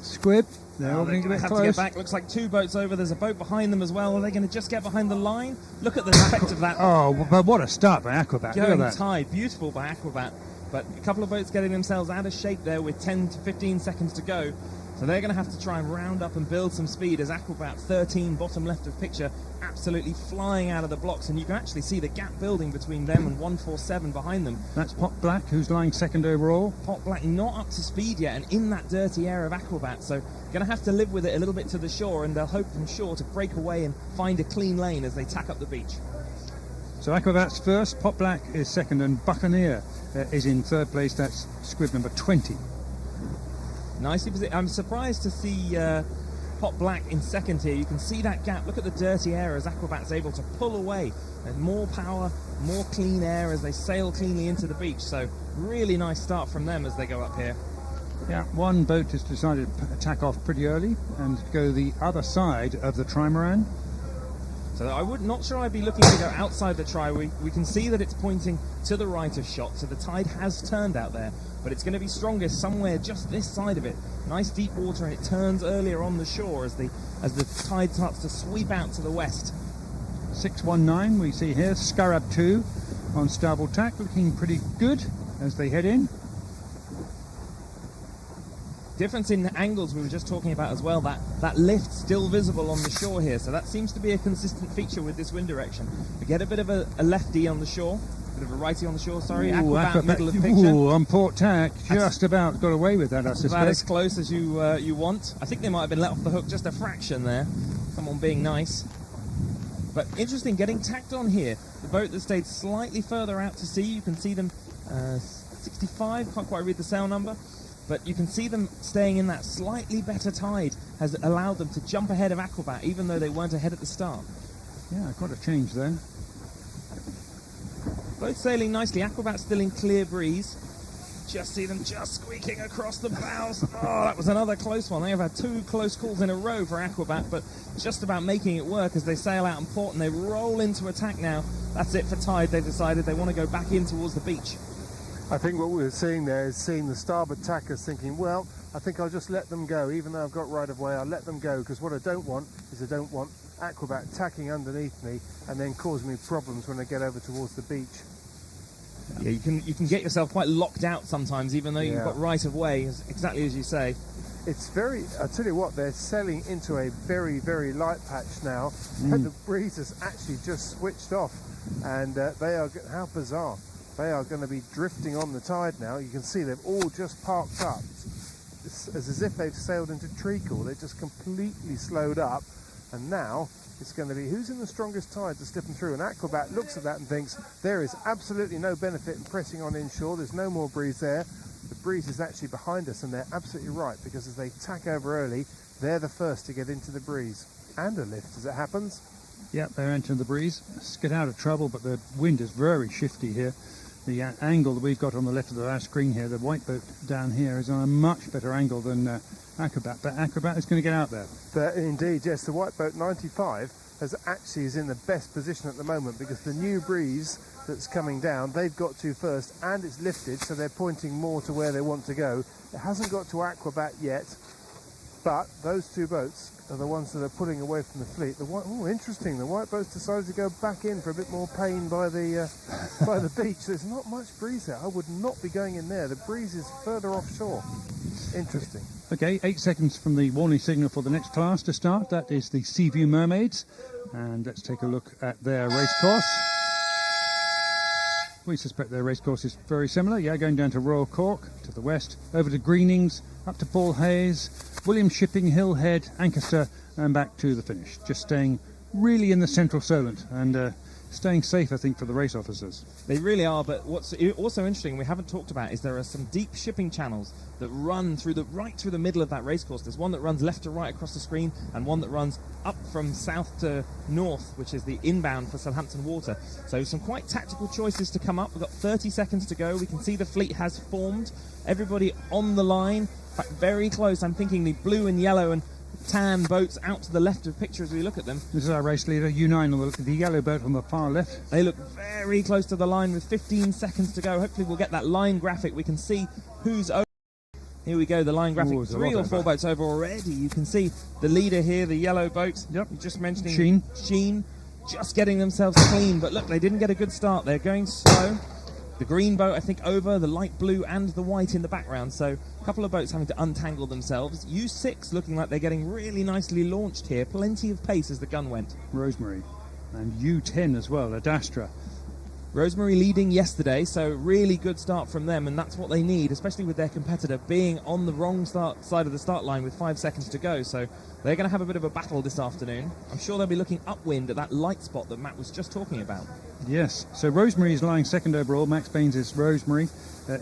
Squib. They're all going to get have close. to get back. Looks like 2 boats over. There's a boat behind them as well. Are they going to just get behind the line? Look at the effect of that. Oh, but what a start by Aquabat. Going Look at that. tide. Beautiful by Aquabat. But a couple of boats getting themselves out of shape there with 10 to 15 seconds to go. So they're going to have to try and round up and build some speed as Aquabat 13, bottom left of picture, absolutely flying out of the blocks. And you can actually see the gap building between them and 147 behind them. That's Pot Black, who's lying second overall. Pot Black not up to speed yet and in that dirty air of Aquabat. So going to have to live with it a little bit to the shore, and they'll hope from shore to break away and find a clean lane as they tack up the beach. So Aquabat's first, Pot Black is second, and Buccaneer is in third place. That's Squib number 20. Nicely positioned. I'm surprised to see Pot Black in second here. You can see that gap. Look at the dirty air as Aquabat's able to pull away. And more power, more clean air as they sail cleanly into the beach. So really nice start from them as they go up here. Yeah, one boat has decided to tack off pretty early and go the other side of the trimaran. So not sure I'd be looking to go outside the tri. We can see that it's pointing to the right of shot, so the tide has turned out there, but it's going to be strongest somewhere just this side of it. Nice deep water, and it turns earlier on the shore as the tide starts to sweep out to the west. 619 we see here, Scarab 2 on starboard tack, looking pretty good as they head in. Difference in angles we were just talking about as well, that lift still visible on the shore here, so that seems to be a consistent feature with this wind direction. We get a bit of a lefty on the shore, a bit of a righty on the shore, sorry. Aquabat middle of picture. Ooh, on port tack, just about got away with that, I suspect. About as close as you want. I think they might have been let off the hook just a fraction there, someone being nice. But interesting, getting tacked on here. The boat that stayed slightly further out to sea, you can see them 65, can't quite read the sail number. But you can see them staying in that slightly better tide has allowed them to jump ahead of Aquabat, even though they weren't ahead at the start. Yeah, quite a change there. Both sailing nicely. Aquabat still in clear breeze. Just see them just squeaking across the bows. Oh, that was another close one. They have had 2 close calls in a row for Aquabat, but just about making it work as they sail out in port and they roll into attack now. That's it for tide. They've decided they want to go back in towards the beach. I think what we were seeing there is seeing the starboard tackers thinking, well, I think I'll just let them go. Even though I've got right of way, I'll let them go, because what I don't want is I don't want Aquabat tacking underneath me and then causing me problems when I get over towards the beach. Yeah, you can get yourself quite locked out sometimes, even though you've got right of way, exactly as you say. It's very, I tell you what, they're sailing into a very, very light patch now. The breeze has actually just switched off, and they are, how bizarre. They are going to be drifting on the tide now. You can see they've all just parked up. It's as if they've sailed into treacle. They're just completely slowed up. And now it's going to be who's in the strongest tide to slip them through. And Aquabat looks at that and thinks there is absolutely no benefit in pressing on inshore. There's no more breeze there. The breeze is actually behind us, and they're absolutely right, because as they tack over early, they're the first to get into the breeze. and a lift as it happens. Yep, they're entering the breeze. Let's get out of trouble, but the wind is very shifty here. The angle that we've got on the left of the screen here, the white boat down here, is on a much better angle than Acrobat, but Acrobat is going to get out there. Indeed, yes, the white boat 95 is in the best position at the moment, because the new breeze that's coming down, they've got to first, and it's lifted, so they're pointing more to where they want to go. It hasn't got to Acrobat yet, but those two boats are the ones that are pulling away from the fleet. Interesting, the white boats decided to go back in for a bit more pain by the by the beach. There's not much breeze there. I would not be going in there. The breeze is further offshore. Interesting. Okay, 8 seconds from the warning signal for the next class to start. That is the Seaview Mermaids, and let's take a look at their race course. We suspect their race course is very similar. Yeah, going down to Royal Cork to the west, over to Greenings, up to Paul Hayes, William Shipping, Hill Head, Ancaster, and back to the finish. Just staying really in the central Solent and staying safe, I think, for the race officers. They really are, but what's also interesting, we haven't talked about, is there are some deep shipping channels that run right through the middle of that racecourse. There's one that runs left to right across the screen, and one that runs up from south to north, which is the inbound for Southampton Water. So some quite tactical choices to come up. We've got 30 seconds to go. We can see the fleet has formed. Everybody on the line, in fact, very close. I'm thinking the blue and yellow and tan boats out to the left of the picture as we look at them. This is our race leader, U9, on the yellow boat on the far left. They look very close to the line with 15 seconds to go. Hopefully we'll get that line graphic. We can see who's over. Here we go, the line graphic. Ooh, 3 or 4 boats over already. You can see the leader here, the yellow boat. Yep. You're just mentioning Sheen, just getting themselves clean. But look, they didn't get a good start. They're going slow. The green boat, I think, over, the light blue and the white in the background. So a couple of boats having to untangle themselves. U6 looking like they're getting really nicely launched here. Plenty of pace as the gun went. Rosemary. And U10 as well, Adastra. Rosemary leading yesterday, so really good start from them, and that's what they need, especially with their competitor being on the wrong side of the start line with 5 seconds to go. So they're going to have a bit of a battle this afternoon. I'm sure they'll be looking upwind at that light spot that Matt was just talking about. Yes, so Rosemary is lying second overall. Max Baines is Rosemary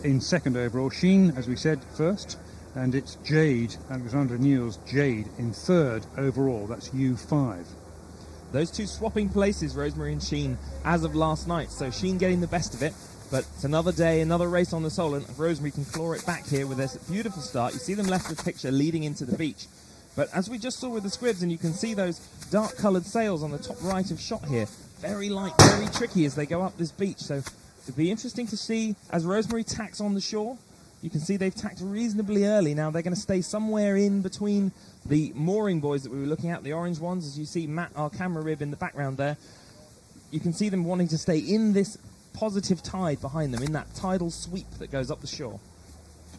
in second overall. Sheen, as we said, first, and it's Jade, Alexandra Neal's Jade, in third overall. That's U5. Those two swapping places, Rosemary and Sheen, as of last night. So Sheen getting the best of it, but it's another day, another race on the Solent. Rosemary can claw it back here with this beautiful start. You see them left of the picture leading into the beach. But as we just saw with the Squibs, and you can see those dark-coloured sails on the top right of shot here, very light, very tricky as they go up this beach. So it'll be interesting to see as Rosemary tacks on the shore. You can see they've tacked reasonably early. Now they're going to stay somewhere in between the mooring buoys that we were looking at, the orange ones, as you see Matt, our camera rib, in the background there. You can see them wanting to stay in this positive tide behind them, in that tidal sweep that goes up the shore.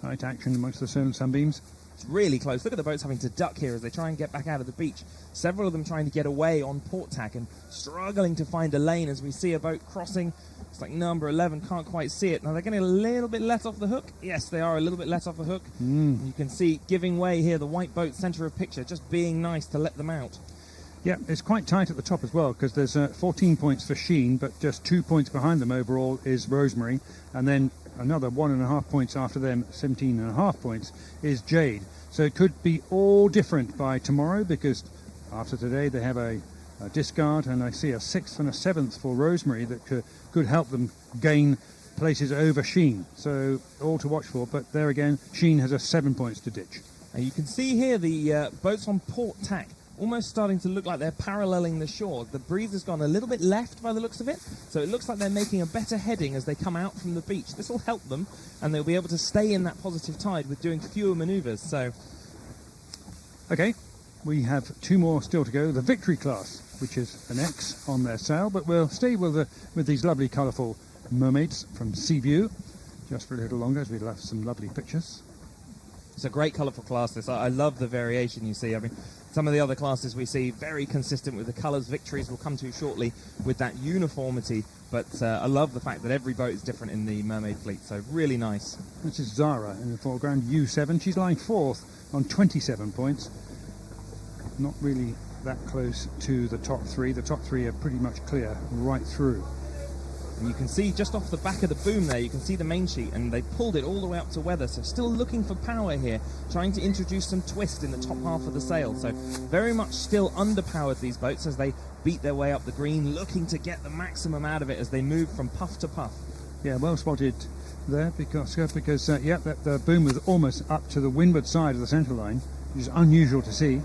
Tight action amongst the Sunbeams. It's really close. Look at the boats having to duck here as they try and get back out of the beach. Several of them trying to get away on port tack and struggling to find a lane as we see a boat crossing. It's like number 11, can't quite see it. Now they're getting a little bit let off the hook. Yes, they are a little bit let off the hook. You can see giving way here, the white boat centre of picture, just being nice to let them out. Yeah, it's quite tight at the top as well, because there's 14 points for Sheen, but just 2 points behind them overall is Rosemary, and then another 1.5 points after them, 17.5 points, is Jade. So it could be all different by tomorrow, because after today they have a discard, and I see a 6th and a 7th for Rosemary that could help them gain places over Sheen. So all to watch for, but there again, Sheen has 7 points to ditch. And you can see here the boats on port tack almost starting to look like they're paralleling the shore. The breeze has gone a little bit left by the looks of it, so it looks like they're making a better heading as they come out from the beach. This will help them, and they'll be able to stay in that positive tide with doing fewer manoeuvres. So, okay, we have 2 more still to go. The Victory class, which is an X on their sail, but we'll stay with these lovely colourful mermaids from Seaview just for a little longer, as we'll have some lovely pictures. It's a great colourful class, this. I love the variation you see. I mean, some of the other classes we see very consistent with the colours. Victories will come to shortly with that uniformity, but I love the fact that every boat is different in the mermaid fleet, so really nice. This is Zara in the foreground, U7. She's lying 4th on 27 points. Not really that close to the top 3. The top 3 are pretty much clear right through. And you can see just off the back of the boom there, you can see the main sheet, and they pulled it all the way up to weather, so still looking for power here, trying to introduce some twist in the top half of the sail. So very much still underpowered, these boats, as they beat their way up the green, looking to get the maximum out of it as they move from puff to puff. Yeah, well spotted there, because the boom was almost up to the windward side of the centre line, which is unusual to see.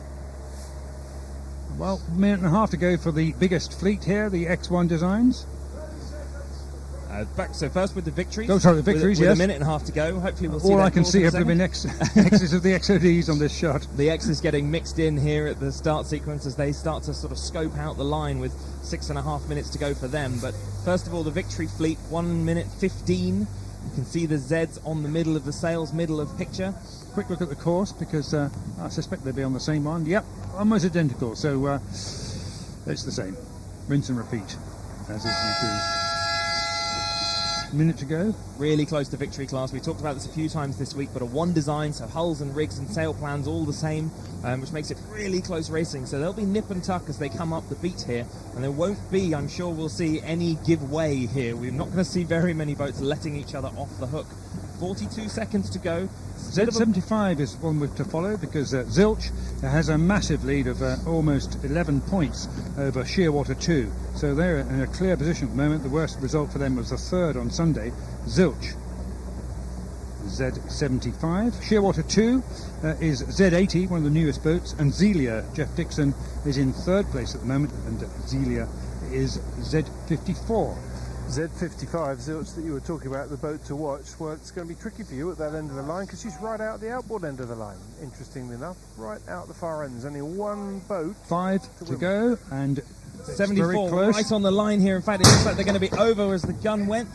Well, a minute and a half to go for the biggest fleet here, the X1 designs. So first with the victories. Oh, sorry, the victories, with yes. a minute and a half to go. Hopefully we'll see All that I can see in a are the second. X's of the XODs on this shot. The X is getting mixed in here at the start sequence as they start to sort of scope out the line with 6.5 minutes to go for them. But first of all, the victory fleet, 1 minute 15. You can see the Zs on the middle of the sails, middle of picture. Quick look at the course, because I suspect they'll be on the same one. Yep, almost identical, so it's the same. Rinse and repeat, as is the minute to go. Really close to victory class. We talked about this a few times this week, but a one design, so hulls and rigs and sail plans all the same, which makes it really close racing. So there'll be nip and tuck as they come up the beat here, and there won't be, I'm sure we'll see, any give way here. We're not going to see very many boats letting each other off the hook. 42 seconds to go. Z75 is one to follow, because Zilch has a massive lead of almost 11 points over Shearwater 2. So they're in a clear position at the moment. The worst result for them was the third on Sunday. Zilch, Z75. Shearwater 2 is Z80, one of the newest boats, and Zelia, Jeff Dixon, is in third place at the moment, and Zelia is Z54. Z55, Zilch, that you were talking about, the boat to watch. Well, it's going to be tricky for you at that end of the line, because she's right out the outboard end of the line, interestingly enough. Right out the far end. There's only one boat. 5 to go, and 74 very close. right on the line here. In fact, it looks like they're going to be over as the gun went.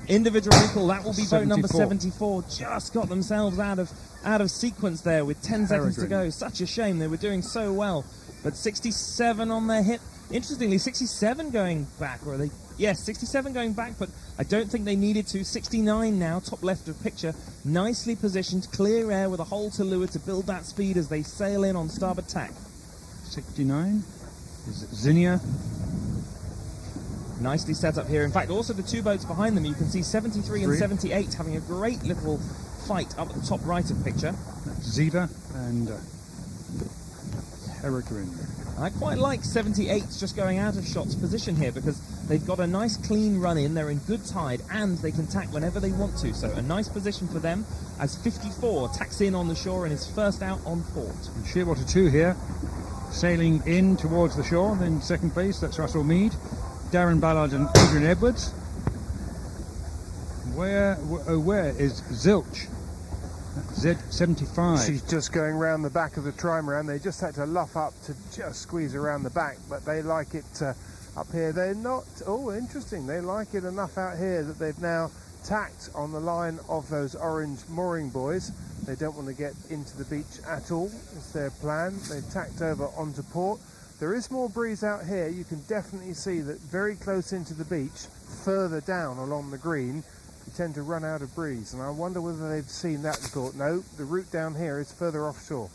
Individual recall, that will be boat number 74. Just got themselves out of sequence there with 10 seconds to go. Such a shame, they were doing so well. But 67 on their hip. Interestingly, 67 going back, or are they? Yes, 67 going back, but I don't think they needed to. 69 now, top left of picture. Nicely positioned, clear air with a hole to leeward to build that speed as they sail in on starboard tack. 69 is Zinnia. Nicely set up here. In fact, also the two boats behind them, you can see 73 and 78 having a great little fight up at the top right of picture. That's Ziva and Peregrine. I quite like 78's just going out of shot's position here, because they've got a nice clean run in, they're in good tide, and they can tack whenever they want to. So a nice position for them as 54 tacks in on the shore and is first out on port. And Shearwater 2 here, sailing in towards the shore. In second place, that's Russell Mead, Darren Ballard and Adrian Edwards. Where is Zilch? Z75. She's just going round the back of the trimaran. They just had to luff up to just squeeze around the back, but they like it up here. They're not, interesting, they like it enough out here that they've now tacked on the line of those orange mooring buoys. They don't want to get into the beach at all. It's their plan. They've tacked over onto port. There is more breeze out here. You can definitely see that very close into the beach, further down along the green, you tend to run out of breeze, and I wonder whether they've seen that and thought, no, the route down here is further offshore.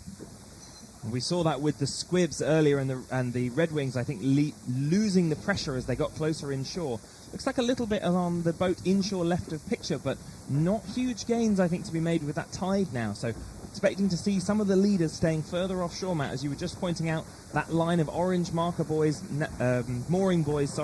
We saw that with the Squibs earlier and the Redwings, I think, losing the pressure as they got closer inshore. Looks like a little bit on the boat inshore left of picture, but not huge gains, I think, to be made with that tide now. So expecting to see some of the leaders staying further offshore, Matt, as you were just pointing out, that line of orange marker buoys, mooring buoys,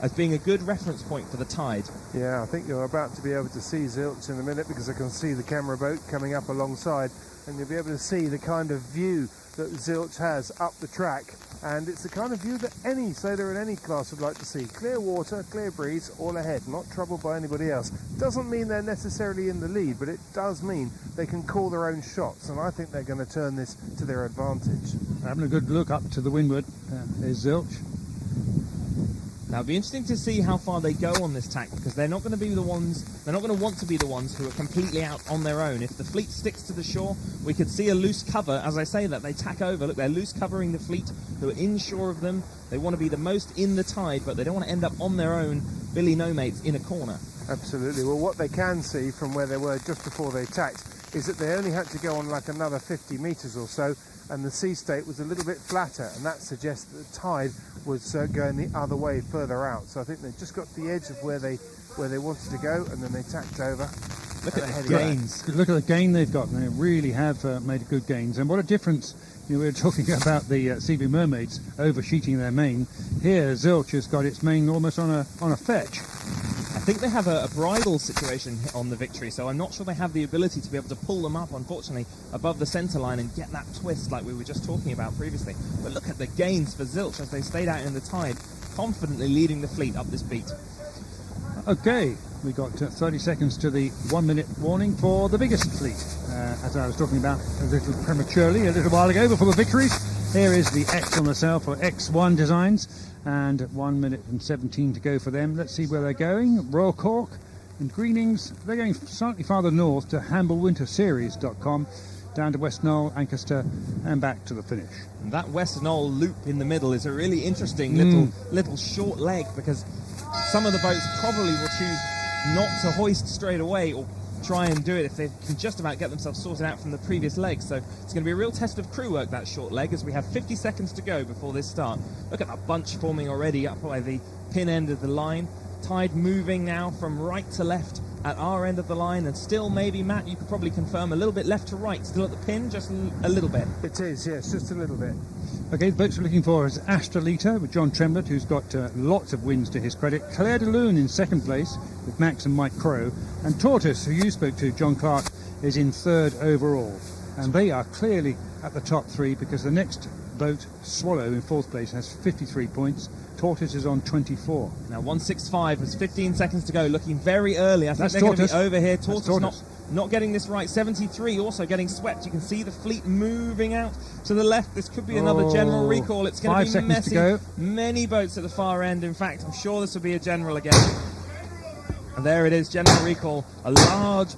as being a good reference point for the tide. Yeah, I think you're about to be able to see Zilch in a minute, because I can see the camera boat coming up alongside, and you'll be able to see the kind of view that Zilch has up the track, and it's the kind of view that any sailor in any class would like to see. Clear water, clear breeze, all ahead, not troubled by anybody else. Doesn't mean they're necessarily in the lead, but it does mean they can call their own shots, and I think they're going to turn this to their advantage. Having a good look up to the windward is Zilch. Now, it'll be interesting to see how far they go on this tack, because they're not going to be the ones, they're not going to want to be the ones who are completely out on their own. If the fleet sticks to the shore, we could see a loose cover. As I say that, they tack over. Look, they're loose covering the fleet who are inshore of them. They want to be the most in the tide, but they don't want to end up on their own, Billy No Mates, in a corner. Absolutely. Well, what they can see from where they were just before they tacked is that they only had to go on like another 50 metres or so, and the sea state was a little bit flatter, and that suggests that the tide was going the other way further out. So I think they just got to the edge of where they wanted to go, and then they tacked over. Look at the gains. Look at the gain they've got. They really have made good gains. And what a difference. We were talking about the Seaview Mermaids overshooting their main. Here, Zilch has got its main almost on a fetch. I think they have a bridle situation on the Victory, so I'm not sure they have the ability to be able to pull them up, unfortunately, above the centre line and get that twist like we were just talking about previously. But look at the gains for Zilch as they stayed out in the tide, confidently leading the fleet up this beat. Okay, we got 30 seconds to the 1 minute warning for the biggest fleet. As I was talking about a little prematurely a little while ago before the Victories, here is the X on the sail for X1 Designs, and 1 minute and 17 to go for them. Let's see where they're going. Royal Cork and Greenings, they're going slightly farther north to HambleWinterSeries.com, down to West Knoll, Ancaster, and back to the finish. And that West Knoll loop in the middle is a really interesting little short leg, because some of the boats probably will choose not to hoist straight away or try and do it if they can just about get themselves sorted out from the previous leg. So it's going to be a real test of crew work, that short leg, as we have 50 seconds to go before this start. Look at that bunch forming already up by the pin end of the line. Tide moving now from right to left at our end of the line, and still maybe, Matt, you could probably confirm, a little bit left to right, still at the pin, just a little bit. It is, yes, just a little bit. Okay, the boats we're looking for is Astrolita with John Tremlett, who's got lots of wins to his credit. Claire de Lune in second place with Max and Mike Crow. And Tortoise, who you spoke to, John Clark, is in third overall. And they are clearly at the top three, because the next boat, Swallow, in fourth place, has 53 points. Tortoise is on 24. Now 165 with 15 seconds to go, looking very early. I think they're going to be over here. Tortoise not getting this right. 73 also getting swept. You can see the fleet moving out to the left. This could be another general recall. It's going to be messy. To go. Many boats at the far end. In fact, I'm sure this will be a general again. And there it is, general recall. A large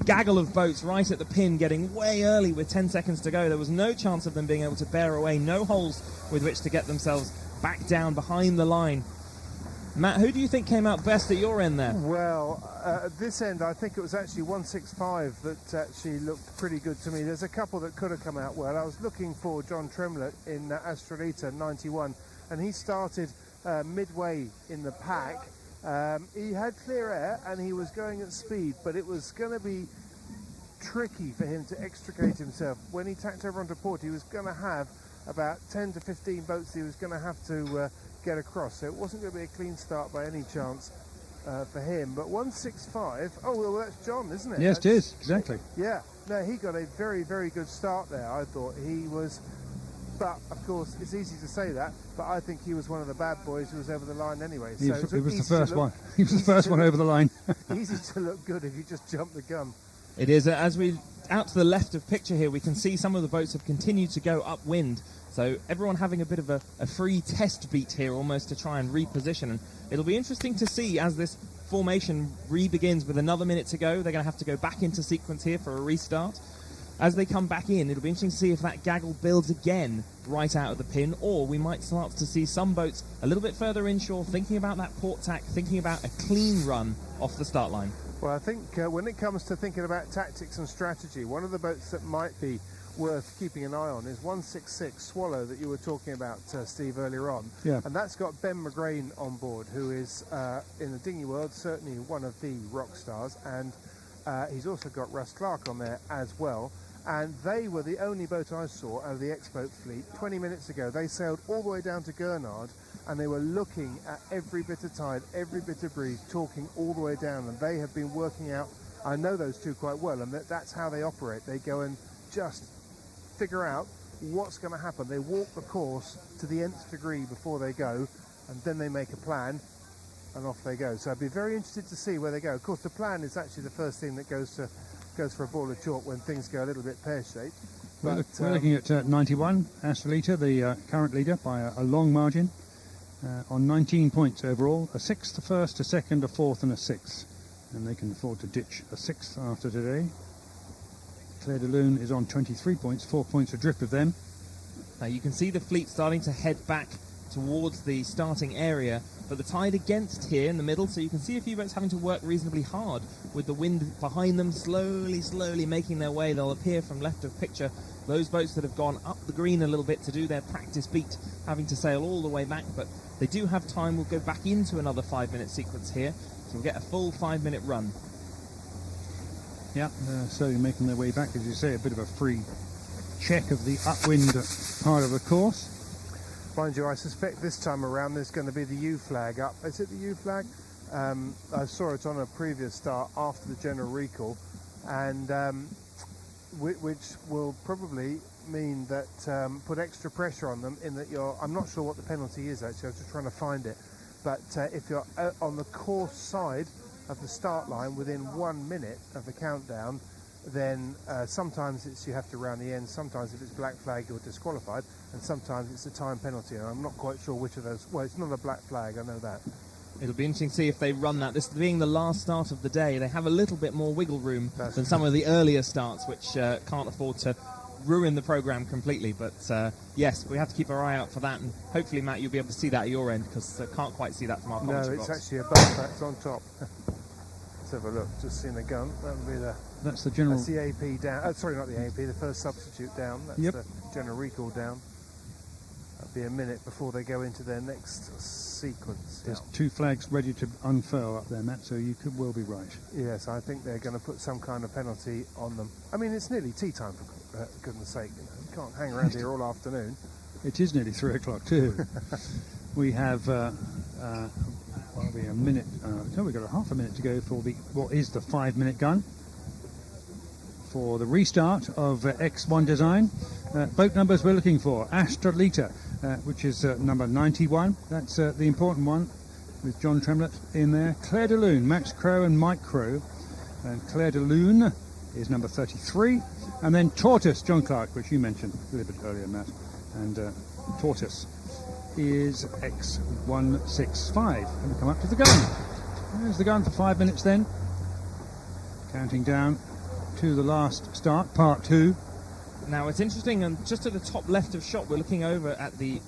gaggle of boats right at the pin, getting way early with 10 seconds to go. There was no chance of them being able to bear away. No holes with which to get themselves back down behind the line. Matt, who do you think came out best at your end there? Well, at this end, I think it was actually 165 that actually looked pretty good to me. There's a couple that could have come out well. I was looking for John Tremlett in Astrolita 91, and he started midway in the pack. He had clear air and he was going at speed, but it was going to be tricky for him to extricate himself. When he tacked over onto port, he was going to have about 10 to 15 boats he was going to have to get across, so it wasn't going to be a clean start by any chance for him. But 165, oh well, that's John, isn't it? Yes, it is, exactly. Yeah, no, he got a very, very good start there. I thought he was, but of course it's easy to say that, but I think he was one of the bad boys who was over the line anyway. So it was the first one. He was the first one over the line. Easy to look good if you just jump the gun. It is. As we out to the left of picture here, we can see some of the boats have continued to go upwind. So everyone having a bit of a free test beat here almost to try and reposition. And it'll be interesting to see as this formation re-begins with another minute to go. They're going to have to go back into sequence here for a restart. As they come back in, it'll be interesting to see if that gaggle builds again right out of the pin, or we might start to see some boats a little bit further inshore thinking about that port tack, thinking about a clean run off the start line. Well, I think when it comes to thinking about tactics and strategy, one of the boats that might be worth keeping an eye on is 166 Swallow that you were talking about, Steve, earlier on. Yeah. And that's got Ben McGrain on board, who is, in the dinghy world, certainly one of the rock stars. And he's also got Russ Clark on there as well. And they were the only boat I saw out of the X-Boat fleet 20 minutes ago. They sailed all the way down to Gurnard, and they were looking at every bit of tide, every bit of breeze, talking all the way down. And they have been working out, I know those two quite well, and that's how they operate. They go and just figure out what's going to happen. They walk the course to the nth degree before they go, and then they make a plan, and off they go. So I'd be very interested to see where they go. Of course, the plan is actually the first thing that goes for a ball of chalk when things go a little bit pear-shaped. We're looking at 91, Astrolita, the current leader, by a long margin, on 19 points overall, a sixth, a first, a second, a fourth, and a sixth. And they can afford to ditch a sixth after today. Claire de Lune is on 23 points, 4 points adrift of them. Now you can see the fleet starting to head back towards the starting area, but the tide against here in the middle, so you can see a few boats having to work reasonably hard with the wind behind them, slowly making their way. They'll appear from left of picture. Those boats that have gone up the green a little bit to do their practice beat, having to sail all the way back, but they do have time. We'll go back into another 5-minute sequence here, so we'll get a full 5-minute run. Yeah, slowly making their way back, as you say, a bit of a free check of the upwind part of the course. Mind you, I suspect this time around there's going to be the U flag up. Is it the U flag? I saw it on a previous start after the general recall, and which will probably mean that put extra pressure on them in that I'm not sure what the penalty is actually, I was just trying to find it, but if you're on the course side of the start line within 1 minute of the countdown, then sometimes you have to round the end, sometimes if it's black flag you're disqualified, and sometimes it's a time penalty, and I'm not quite sure which of those. Well, it's not a black flag, I know that. It'll be interesting to see if they run that. This being the last start of the day, they have a little bit more wiggle room than some of the earlier starts, which can't afford to ruin the programme completely. But yes, we have to keep our eye out for that, and hopefully, Matt, you'll be able to see that at your end, because I can't quite see that from our commentary box. No, it's actually above that, it's on top. Let's have a look, just seen the gun. That'll be that's the general. That's the AP down. Sorry, not the AP, the first substitute down. That's the general recall down. That'll be a minute before they go into their next sequence. There's 2 flags ready to unfurl up there, Matt, so you could well be right. Yes, I think they're going to put some kind of penalty on them. I mean, it's nearly tea time, for goodness sake. You can't hang around here all afternoon. It is nearly 3 o'clock too. We have probably a minute. So we've got a half a minute to go for what is the 5-minute gun for the restart of X1 design. Boat numbers we're looking for: Astrolita, which is number 91. That's the important one, with John Tremlett in there. Claire de Lune, Max Crow and Mike Crow, and Claire de Lune is number 33. And then Tortoise, John Clark, which you mentioned a little bit earlier, Matt. And Tortoise is X165. And we come up to the gun. There's the gun for 5 minutes then. Counting down to the last start, part 2. Now it's interesting, and just to the top left of shot, we're looking over at the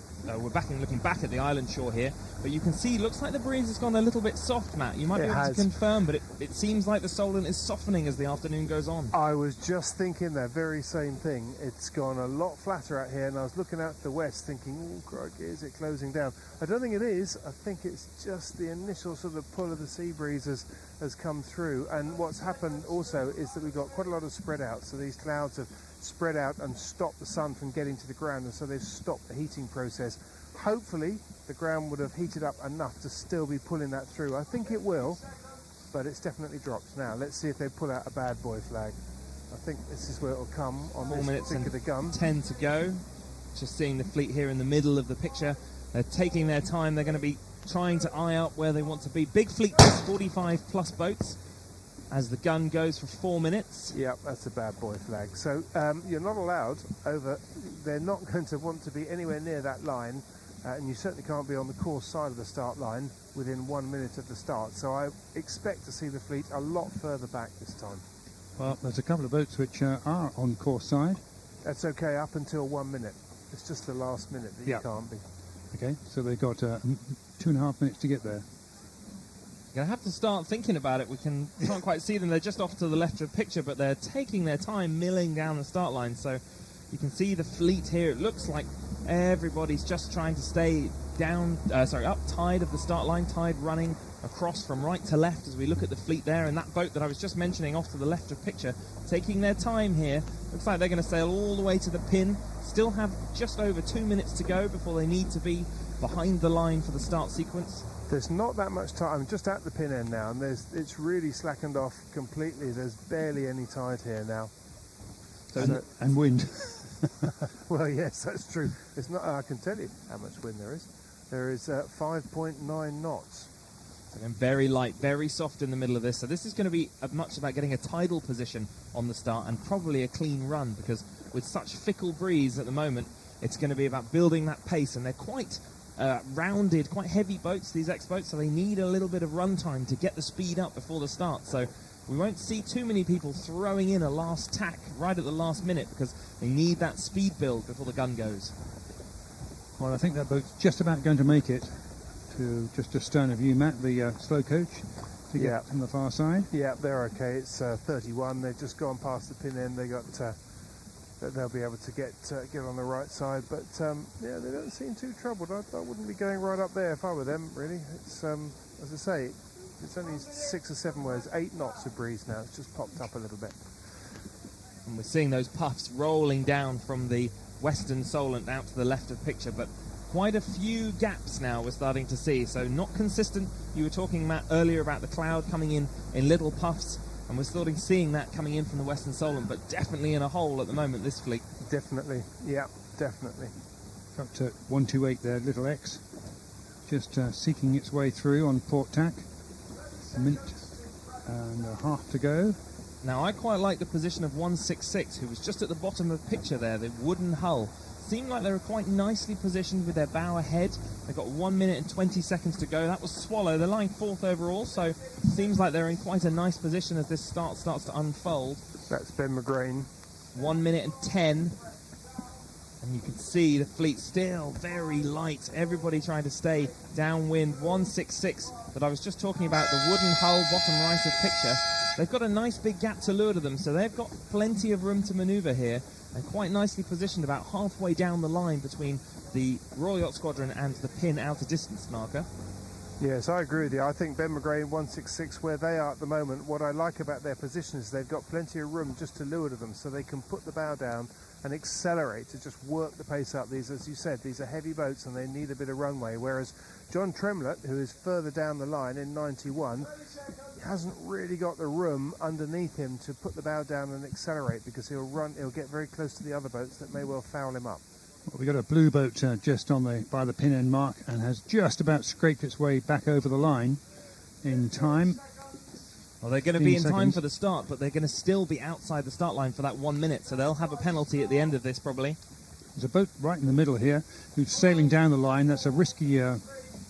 looking back at the island shore here, but you can see, looks like the breeze has gone a little bit soft, Matt. You might be able to confirm, but it seems like the Solent is softening as the afternoon goes on. I was just thinking that very same thing. It's gone a lot flatter out here, and I was looking out to the west thinking, oh crikey, is it closing down? I don't think it is. I think it's just the initial sort of pull of the sea breeze has come through, and what's happened also is that we've got quite a lot of spread out, so these clouds have spread out and stopped the sun from getting to the ground, and so they've stopped the heating process. Hopefully the ground would have heated up enough to still be pulling that through. I think it will, but it's definitely dropped. Now let's see if they pull out a bad boy flag. I think this is where it'll come on 4 this minutes particular and gun. 10 to go. Just seeing the fleet here in the middle of the picture. They're taking their time. They're going to be trying to eye out where they want to be. Big fleet, 45 plus boats, as the gun goes for 4 minutes. Yep, that's a bad boy flag. So you're not allowed over. They're not going to want to be anywhere near that line, and you certainly can't be on the course side of the start line within 1 minute of the start. So I expect to see the fleet a lot further back this time. Well, there's a couple of boats which are on course side. That's okay up until 1 minute. It's just the last minute that you can't be. Okay, so they've got 2.5 minutes to get there. You're going to have to start thinking about it. We can't quite see them. They're just off to the left of the picture, but they're taking their time milling down the start line. So you can see the fleet here. It looks like everybody's just trying to stay up tide of the start line, tide running across from right to left as we look at the fleet there. And that boat that I was just mentioning off to the left of picture, taking their time here. Looks like they're going to sail all the way to the pin. Still have just over 2 minutes to go before they need to be behind the line for the start sequence. There's not that much time. I'm just at the pin end now, and it's really slackened off completely. There's barely any tide here now. And wind. Well, yes, that's true. It's not. I can tell you how much wind there is. There is 5.9 knots. So again, very light, very soft in the middle of this. So this is going to be much about getting a tidal position on the start and probably a clean run, because with such fickle breeze at the moment, it's going to be about building that pace, and they're quite rounded, quite heavy boats, these X-boats, so they need a little bit of run time to get the speed up before the start. So we won't see too many people throwing in a last tack right at the last minute, because they need that speed build before the gun goes. Well, I think that boat's just about going to make it to just astern of you, Matt, the slow coach, to get from the far side. Yeah, they're okay. It's 31. They've just gone past the pin end. They got that they'll be able to get on the right side. But yeah, they don't seem too troubled. I wouldn't be going right up there if I were them. Really, it's as I say, it's only 6 or 7 waves, 8 knots of breeze now. It's just popped up a little bit. And we're seeing those puffs rolling down from the western Solent out to the left of picture, but quite a few gaps now we're starting to see, so not consistent. You were talking, Matt, earlier about the cloud coming in little puffs, and we're starting seeing that coming in from the western Solent, but definitely in a hole at the moment, this fleet. Definitely, yeah, definitely. Up to 128 there, little X, just seeking its way through on port tack. A minute and a half to go. Now, I quite like the position of 166, who was just at the bottom of the picture there, the wooden hull. Seemed like they were quite nicely positioned with their bow ahead. They've got 1 minute and 20 seconds to go. That was Swallow. They're lying 4th overall, so seems like they're in quite a nice position as this starts to unfold. That's Ben McGrain. 1 minute and 10. And you can see the fleet still very light. Everybody trying to stay downwind. 166 that I was just talking about, the wooden hull, bottom right of picture. They've got a nice big gap to leeward of them, so they've got plenty of room to manoeuvre here and quite nicely positioned about halfway down the line between the Royal Yacht Squadron and the pin outer distance marker. Yes, I agree with you. I think Ben McGrain 166, where they are at the moment, what I like about their position is they've got plenty of room just to leeward of them, so they can put the bow down and accelerate to just work the pace up. These, as you said, these are heavy boats and they need a bit of runway, whereas John Tremlett, who is further down the line in 91, hasn't really got the room underneath him to put the bow down and accelerate, because he'll get very close to the other boats that may well foul him up. Well, we've got a blue boat just by the pin end mark and has just about scraped its way back over the line in time. Well, they're going to be in time for the start, but they're going to still be outside the start line for that 1 minute, so they'll have a penalty at the end of this probably. There's a boat right in the middle here who's sailing down the line. That's a risky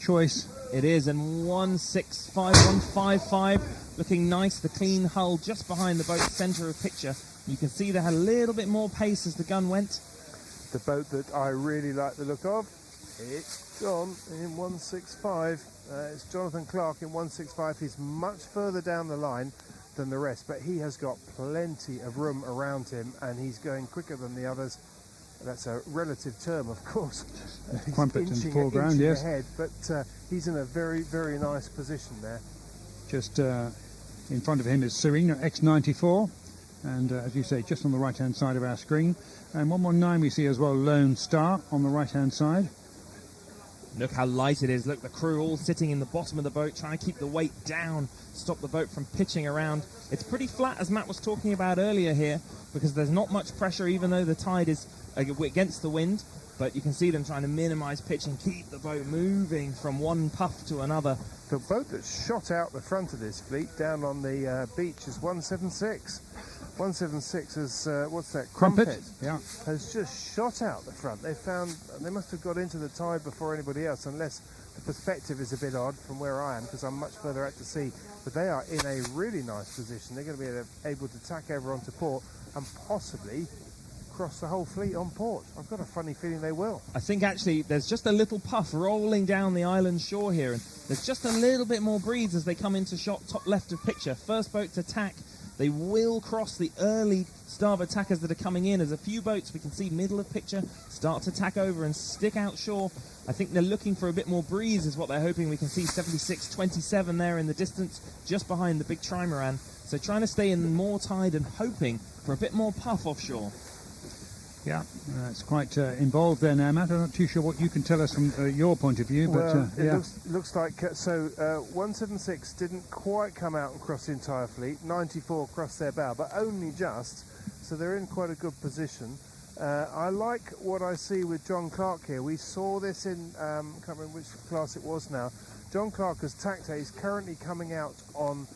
choice. It is, and 165, 155, looking nice, the clean hull just behind the boat's centre of picture. You can see they had a little bit more pace as the gun went. The boat that I really like the look of, it's John in 165. It's Jonathan Clark in 165. He's much further down the line than the rest, but he has got plenty of room around him and he's going quicker than the others. That's a relative term, of course. Crumpet in foreground, yes. Ahead, but he's in a very, very nice position there. Just in front of him is Serena X94, and as you say, just on the right-hand side of our screen. And 119 we see as well, Lone Star on the right-hand side. Look how light it is. Look, the crew all sitting in the bottom of the boat, trying to keep the weight down, stop the boat from pitching around. It's pretty flat, as Matt was talking about earlier here, because there's not much pressure, even though the tide is against the wind. But you can see them trying to minimise pitch and keep the boat moving from one puff to another. The boat that shot out the front of this fleet down on the beach is 176. 176 is, what's that? Crumpet, yeah. Has just shot out the front. They must have got into the tide before anybody else, unless the perspective is a bit odd from where I am, because I'm much further out to sea. But they are in a really nice position. They're going to be able to tack over onto port and possibly cross the whole fleet on port. I've got a funny feeling they will. I think actually there's just a little puff rolling down the island shore here, and there's just a little bit more breeze as they come into shot top left of picture. First boat to tack. They will cross the early starboard tackers that are coming in. As a few boats we can see middle of picture start to tack over and stick out shore. I think they're looking for a bit more breeze is what they're hoping. We can see 76.27 there in the distance just behind the big trimaran. So trying to stay in more tide and hoping for a bit more puff offshore. Yeah, it's quite involved there now, Matt. I'm not too sure what you can tell us from your point of view, but it looks like 176 didn't quite come out and cross the entire fleet. 94 crossed their bow, but only just, so they're in quite a good position. I like what I see with John Clark here. We saw this in, can't remember which class it was now. John Clark has tacked. He's currently coming out on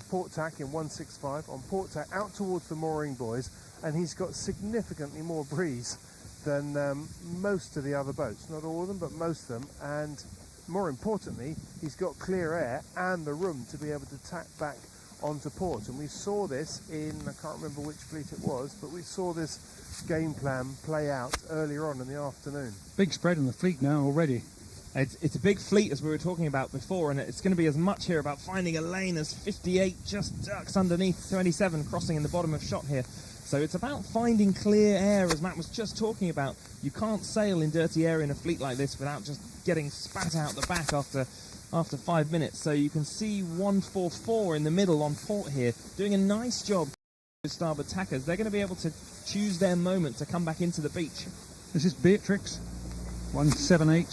port tack in 165, on port tack out towards the mooring buoys, and he's got significantly more breeze than most of the other boats. Not all of them, but most of them. And more importantly, he's got clear air and the room to be able to tack back onto port. And we saw this in, I can't remember which fleet it was, but we saw this this game plan play out earlier on in the afternoon. Big spread in the fleet now already. It's a big fleet, as we were talking about before, and it's going to be as much here about finding a lane as 58 just ducks underneath 27 crossing in the bottom of shot here. So it's about finding clear air, as Matt was just talking about. You can't sail in dirty air in a fleet like this without just getting spat out the back after 5 minutes. So you can see 144 in the middle on port here, doing a nice job with starboard tackers. They're going to be able to choose their moment to come back into the beach. This is Beatrix, 178.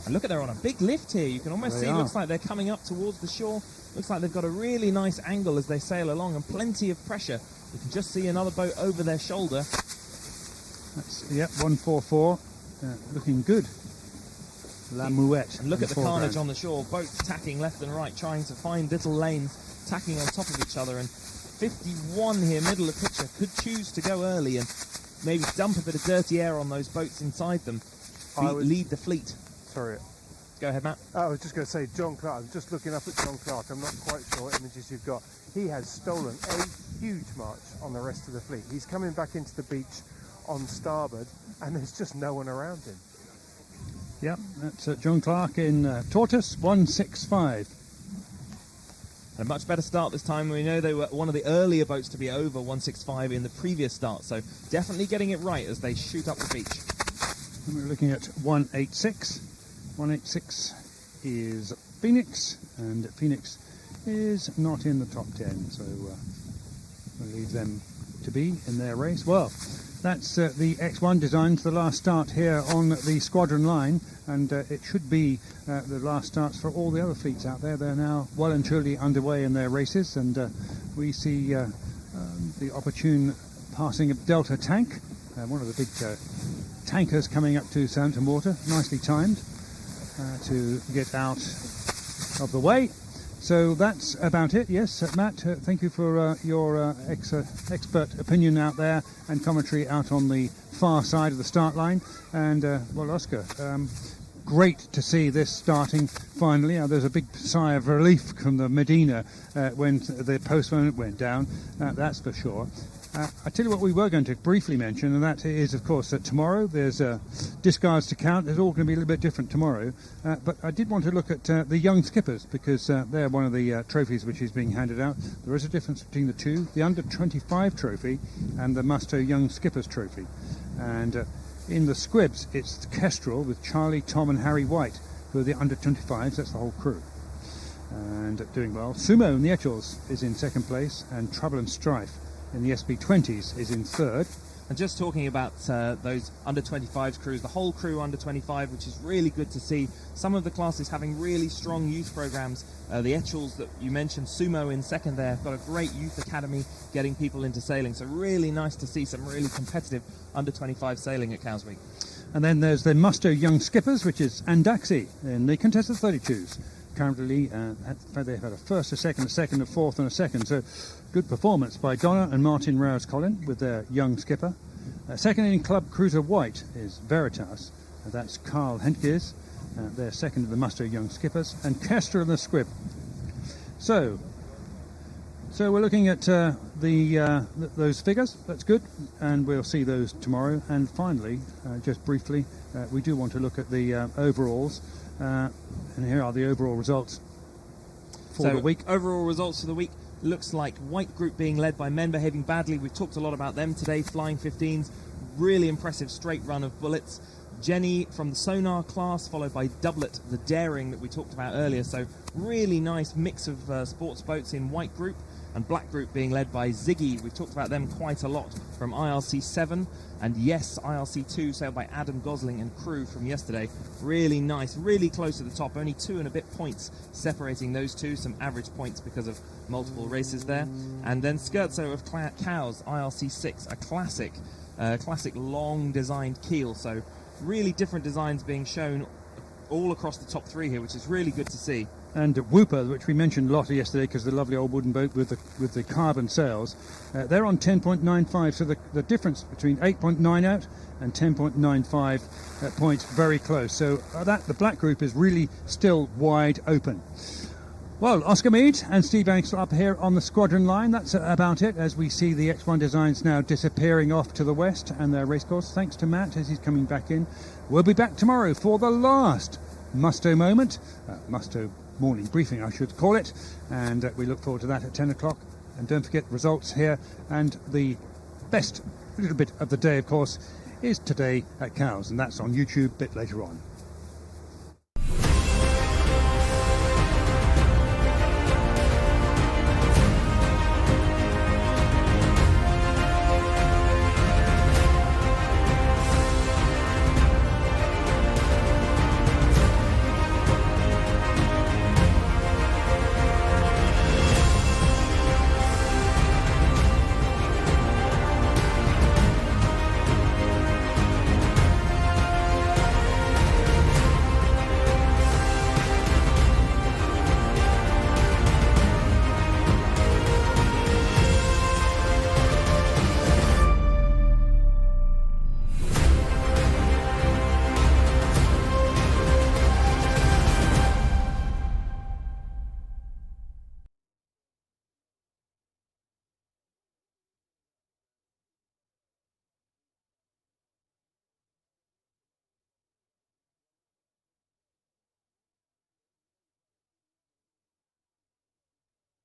And look at, they're on a big lift here. You can almost see, looks like they're coming up towards the shore. Looks like they've got a really nice angle as they sail along and plenty of pressure. You can just see another boat over their shoulder. That's, 144, looking good. La Mouette. And look at the foreground. carnage on the shore. Boats tacking left and right, trying to find little lanes, tacking on top of each other. And 51 here, middle of picture, could choose to go early and maybe dump a bit of dirty air on those boats inside them. Lead the fleet. Sorry. Go ahead, Matt. I was just going to say, John Clark. I was just looking up at John Clark. I'm not quite sure what images you've got. He has stolen a huge march on the rest of the fleet. He's coming back into the beach on starboard, and there's just no one around him. Yep, that's John Clark in Tortoise, 165. A much better start this time. We know they were one of the earlier boats to be over 165 in the previous start, so definitely getting it right as they shoot up the beach. And we're looking at 186. 186 is Phoenix, and Phoenix is not in the top 10, so we'll leave them to be in their race. Well, that's the X1 designs, the last start here on the squadron line, and it should be the last starts for all the other fleets out there. They're now well and truly underway in their races, and we see the opportune passing of Delta Tank, one of the big tankers coming up to Southampton Water, nicely timed to get out of the way. So that's about it. Yes, Matt, thank you for your expert opinion out there and commentary out on the far side of the start line. And, well, Oscar, great to see this starting finally. There's a big sigh of relief from the Medina when the postponement went down, that's for sure. I tell you what we were going to briefly mention, and that is, of course, that tomorrow there's discards to count. It's all going to be a little bit different tomorrow. But I did want to look at the young skippers, because they're one of the trophies which is being handed out. There is a difference between the two, the under-25 trophy and the Musto Young Skippers trophy. And in the Squibs, it's Kestrel with Charlie, Tom and Harry White, who are the under-25s. That's the whole crew. And doing well. Sumo in the Etchells is in second place, and Trouble and Strife in the SB20s is in third. And just talking about those under-25s crews, the whole crew under-25, which is really good to see. Some of the classes having really strong youth programs. The Etchells that you mentioned, Sumo in second there, have got a great youth academy getting people into sailing. So really nice to see some really competitive under-25 sailing at Cowsweek. And then there's the Musto Young Skippers, which is Andaxi in the contested 32s. Currently, they've had a first, a second, a fourth and a second. So good performance by Donna and Martin Rouse-Collin with their young skipper. Second in Club Cruiser White is Veritas. That's Carl Hentges. They're second of the Musto Young Skippers. And Kestrel and the Squib. So we're looking at those figures. That's good. And we'll see those tomorrow. And finally, just briefly, we do want to look at the overalls. And here are the overall results for the week. Overall results for the week. Looks like White Group being led by men behaving badly. We've talked a lot about them today. Flying 15s. Really impressive straight run of bullets. Jenny from the Sonar class, followed by Doublet, the Daring that we talked about earlier. So really nice mix of sports boats in White Group. And Black Group being led by Ziggy. We've talked about them quite a lot from IRC 7. And yes, IRC 2 sailed by Adam Gosling and crew from yesterday. Really nice, really close to the top. Only 2 and a bit points separating those two. Some average points because of multiple races there. And then Scherzo of Cows, IRC 6, a classic long designed keel. So really different designs being shown all across the top 3 here, which is really good to see. And Whooper, which we mentioned a lot yesterday because the lovely old wooden boat with the carbon sails, they're on 10.95, so the difference between 8.9 out and 10.95 points very close. So the Black Group is really still wide open. Well, Oscar Mead and Steve Angstler up here on the squadron line. That's about it, as we see the X1 designs now disappearing off to the west and their racecourse. Thanks to Matt as he's coming back in. We'll be back tomorrow for the last Musto moment, Musto morning briefing I should call it, and we look forward to that at 10 o'clock. And don't forget results here, and the best little bit of the day, of course, is today at Cows, and that's on YouTube a bit later on.